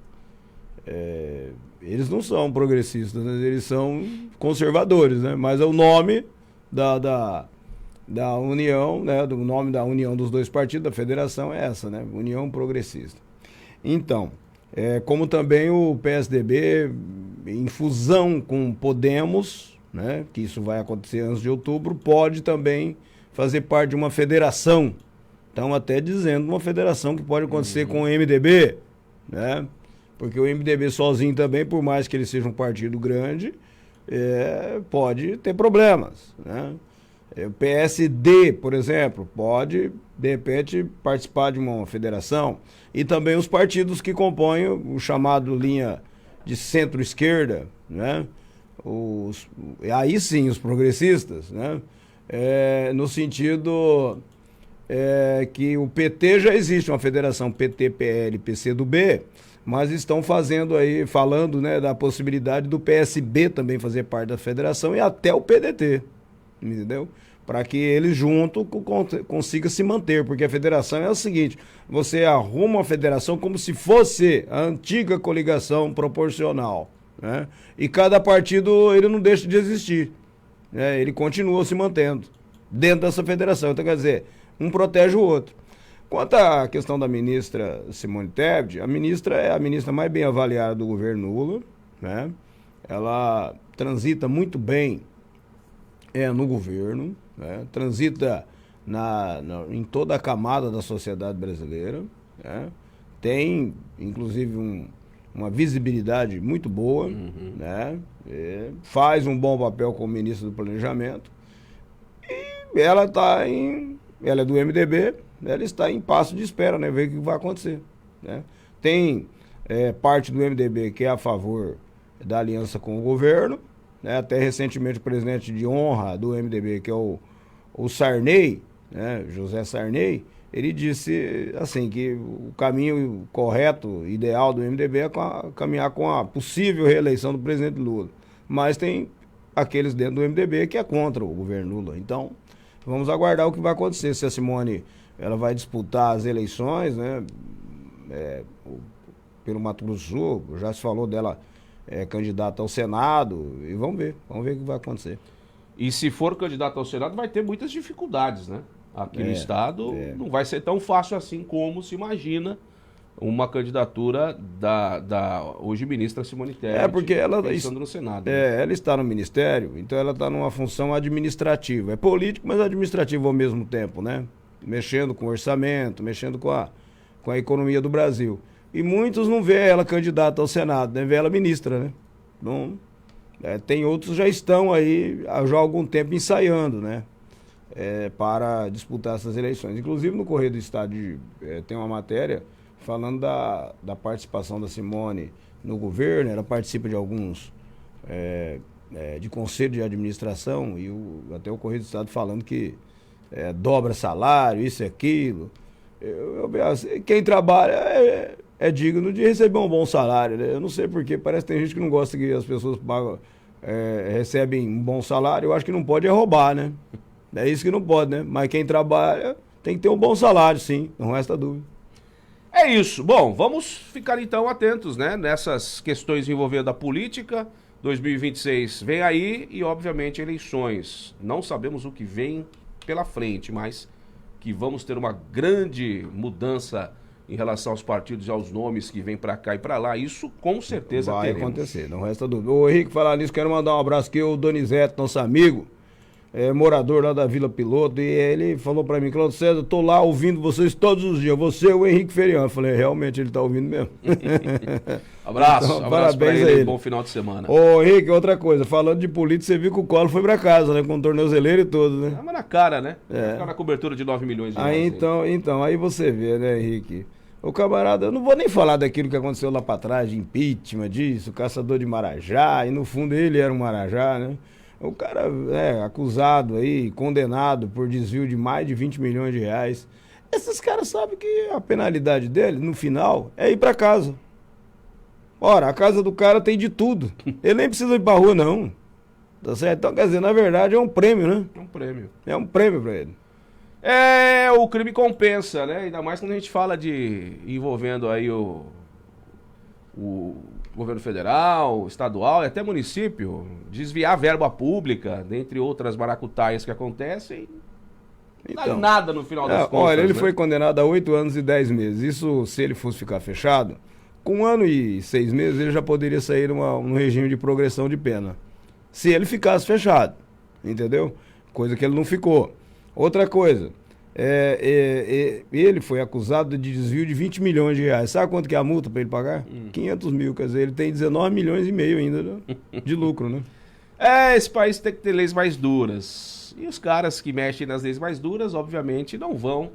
Eles não são progressistas, né? Eles são conservadores, né? Mas é o nome da união, né? Do nome da união dos dois partidos, da federação, é essa, né? União Progressista. Então, como também o PSDB, em fusão com Podemos, né? Que isso vai acontecer antes de outubro, pode também fazer parte de uma federação. Estão até dizendo uma federação que pode acontecer com o MDB, né? Porque o MDB sozinho também, por mais que ele seja um partido grande, pode ter problemas, né? O PSD, por exemplo, pode, de repente, participar de uma federação. E também os partidos que compõem o chamado linha de centro-esquerda, né? aí sim, os progressistas, né? No sentido que o PT já existe uma federação PT, PL, PCdoB, mas estão falando, né, da possibilidade do PSB também fazer parte da federação e até o PDT, entendeu? Para que eles juntos consigam se manter, porque a federação é o seguinte, você arruma uma federação como se fosse a antiga coligação proporcional, né? E cada partido ele não deixa de existir, né? Ele continua se mantendo dentro dessa federação, então quer dizer, um protege o outro. Quanto à questão da ministra Simone Tebet, a ministra é a ministra mais bem avaliada do governo Lula, né? Ela transita muito bem no governo, né? Transita em toda a camada da sociedade brasileira, né? Tem, inclusive, uma visibilidade muito boa, né? Faz um bom papel como ministra do Planejamento e ela é do MDB, ela está em passo de espera, né? Ver o que vai acontecer, né? Tem parte do MDB que é a favor da aliança com o governo, né? Até recentemente o presidente de honra do MDB, que é o Sarney, né? José Sarney, ele disse assim que o caminho correto, ideal do MDB é caminhar com a possível reeleição do presidente Lula. Mas tem aqueles dentro do MDB que é contra o governo Lula. Então, vamos aguardar o que vai acontecer. Se a Simone ela vai disputar as eleições, né, pelo Mato Grosso do Sul, já se falou dela candidata ao Senado, e vamos ver o que vai acontecer. E se for candidata ao Senado, vai ter muitas dificuldades, né? Aqui no estado não vai ser tão fácil assim como se imagina uma candidatura da hoje ministra Simone Tebet, porque ela pensando no Senado. Né? Ela está no ministério, então ela está numa função administrativa. É político, mas administrativo ao mesmo tempo, né? Mexendo com o orçamento, mexendo com a economia do Brasil. E muitos não vê ela candidata ao Senado, né? Vê ela ministra, né? Não, tem outros que já estão aí já há algum tempo ensaiando, né? Para disputar essas eleições. Inclusive no Correio do Estado tem uma matéria falando da participação da Simone no governo. Ela participa de alguns de conselho de administração e até o Correio do Estado falando que dobra salário, isso e aquilo. Quem trabalha é digno de receber um bom salário, né? Eu não sei porquê, parece que tem gente que não gosta que as pessoas recebem um bom salário. Eu acho que não pode roubar, né? É isso que não pode, né? Mas quem trabalha tem que ter um bom salário, sim, não resta dúvida. É isso. Bom, vamos ficar então atentos, né? Nessas questões envolvendo a política. 2026 vem aí e, obviamente, eleições. Não sabemos o que vem pela frente, mas que vamos ter uma grande mudança em relação aos partidos e aos nomes que vêm para cá e para lá. Isso com certeza vai teremos. acontecer, não resta dúvida. Ô Henrique, falar nisso, quero mandar um abraço aqui ao Donizete, nosso amigo, morador lá da Vila Piloto, e ele falou pra mim: Claudio César, tô lá ouvindo vocês todos os dias, você e o Henrique Feriano. Eu falei: realmente ele tá ouvindo mesmo. Abraço, então, abraço parabéns pra ele, a ele. Bom final de semana. Ô Henrique, outra coisa, falando de política, você viu que o Collor foi pra casa, né, com o tornozeleiro e tudo, né? Mas na cara, né? Vai ficar na cobertura de 9 milhões de reais. Aí você vê, né, Henrique? O camarada, eu não vou nem falar daquilo que aconteceu lá pra trás, de impeachment disso, caçador de Marajá, e no fundo ele era um Marajá, né? O cara acusado aí, condenado por desvio de mais de 20 milhões de reais. Esses caras sabem que a penalidade dele, no final, é ir pra casa. Ora, a casa do cara tem de tudo. Ele nem precisa ir pra rua, não. Tá certo? Então, quer dizer, na verdade é um prêmio, né? É um prêmio. É um prêmio pra ele. O crime compensa, né? Ainda mais quando a gente fala envolvendo aí o governo federal, estadual e até município, desviar verba pública, dentre outras maracutaias que acontecem, não dá nada no final das contas. Olha, ele né? foi condenado a 8 anos e 10 meses. Isso, se ele fosse ficar fechado, com 1 ano e 6 meses, ele já poderia sair num regime de progressão de pena. Se ele ficasse fechado, entendeu? Coisa que ele não ficou. Outra coisa, ele foi acusado de desvio de 20 milhões de reais. Sabe quanto que é a multa para ele pagar? 500 mil, quer dizer, ele tem 19 milhões e meio ainda, né? De lucro, né? Esse país tem que ter leis mais duras. E os caras que mexem nas leis mais duras, obviamente, não vão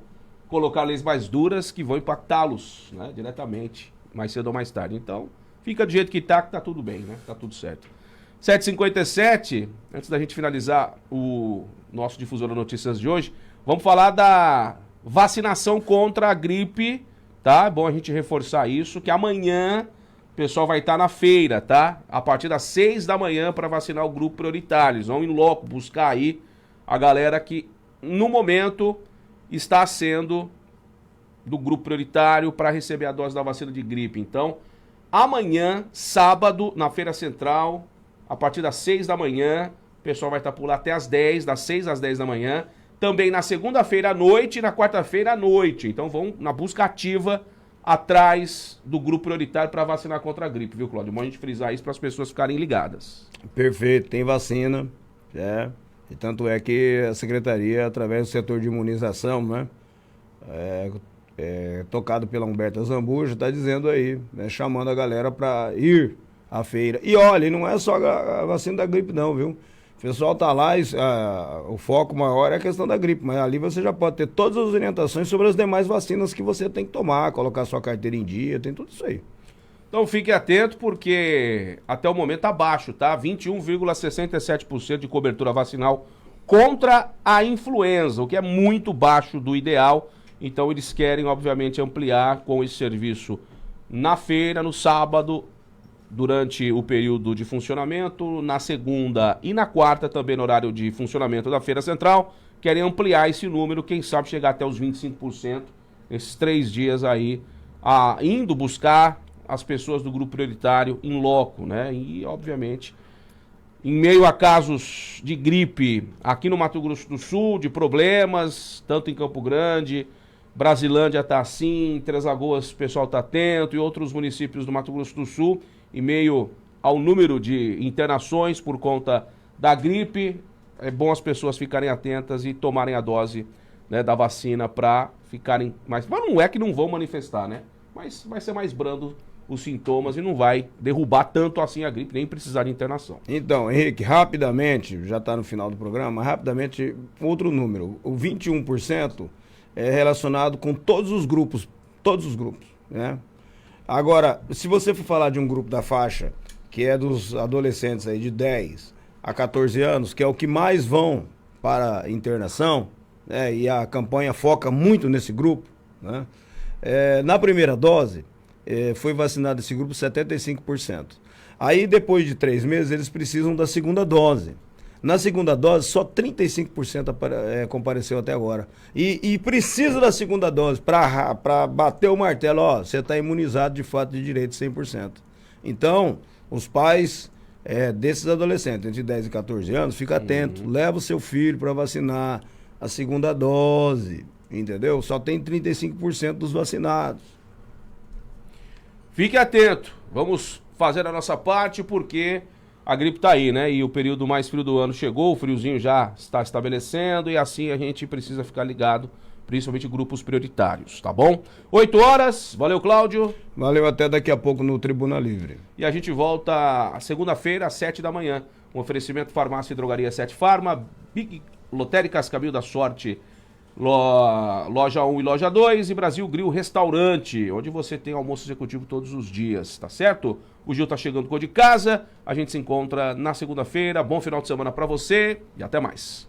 colocar leis mais duras que vão impactá-los, né, diretamente, mais cedo ou mais tarde. Então, fica do jeito que tá tudo bem, né? Tá tudo certo. 7h57, antes da gente finalizar o nosso Difusora Notícias de hoje, vamos falar da vacinação contra a gripe, tá? É bom a gente reforçar isso, que amanhã o pessoal vai estar na feira, tá? A partir das 6 da manhã para vacinar o grupo prioritário. Eles vão em loco buscar aí a galera que, no momento, está sendo do grupo prioritário para receber a dose da vacina de gripe. Então, amanhã, sábado, na Feira Central, a partir das 6 da manhã, o pessoal vai estar por lá até as 10, das 6 às 10 da manhã. Também na segunda-feira à noite e na quarta-feira à noite. Então vão na busca ativa atrás do grupo prioritário para vacinar contra a gripe, viu, Cláudio? Bom a gente frisar isso para as pessoas ficarem ligadas. Perfeito, tem vacina, e tanto é que a Secretaria, através do setor de imunização, né, tocado pela Humberta Zambuja, está dizendo aí, né, chamando a galera para ir à feira. E olha, não é só a vacina da gripe não, viu? O pessoal tá lá, o foco maior é a questão da gripe, mas ali você já pode ter todas as orientações sobre as demais vacinas que você tem que tomar, colocar sua carteira em dia, tem tudo isso aí. Então fique atento porque até o momento tá baixo, tá? 21,67% de cobertura vacinal contra a influenza, o que é muito baixo do ideal. Então eles querem, obviamente, ampliar com esse serviço na feira, no sábado, durante o período de funcionamento, na segunda e na quarta também no horário de funcionamento da Feira Central, querem ampliar esse número, quem sabe chegar até os 25%, esses 3 dias aí, indo buscar as pessoas do grupo prioritário em loco, né? E, obviamente, em meio a casos de gripe aqui no Mato Grosso do Sul, de problemas, tanto em Campo Grande, Brasilândia tá assim, Três Lagoas o pessoal tá atento e outros municípios do Mato Grosso do Sul, em meio ao número de internações por conta da gripe, é bom as pessoas ficarem atentas e tomarem a dose, né, da vacina para ficarem mais... Mas não é que não vão manifestar, né? Mas vai ser mais brando os sintomas e não vai derrubar tanto assim a gripe, nem precisar de internação. Então, Henrique, rapidamente, já está no final do programa, rapidamente, outro número. O 21% é relacionado com todos os grupos, né? Agora, se você for falar de um grupo da faixa, que é dos adolescentes aí de 10 a 14 anos, que é o que mais vão para a internação, né, e a campanha foca muito nesse grupo, né, na primeira dose, foi vacinado esse grupo 75%. Aí, depois de 3 meses, eles precisam da segunda dose. Na segunda dose, só 35% compareceu até agora. E precisa da segunda dose para bater o martelo, ó, você está imunizado de fato de direito 100%. Então, os pais desses adolescentes, entre 10 e 14 anos, fica atento, leva o seu filho para vacinar a segunda dose, entendeu? Só tem 35% dos vacinados. Fique atento, vamos fazer a nossa parte porque... A gripe tá aí, né? E o período mais frio do ano chegou, o friozinho já está estabelecendo e assim a gente precisa ficar ligado, principalmente grupos prioritários, tá bom? 8 horas, valeu Cláudio. Valeu, até daqui a pouco no Tribuna Livre. E a gente volta segunda-feira às 7 da manhã. Um oferecimento Farmácia e Drogaria 7 Farma, Big Lotéricas Caminho da Sorte, Loja 1 e Loja 2 e Brasil Grill Restaurante, onde você tem almoço executivo todos os dias, tá certo? O Gil tá chegando com o de casa, a gente se encontra na segunda-feira, bom final de semana pra você e até mais.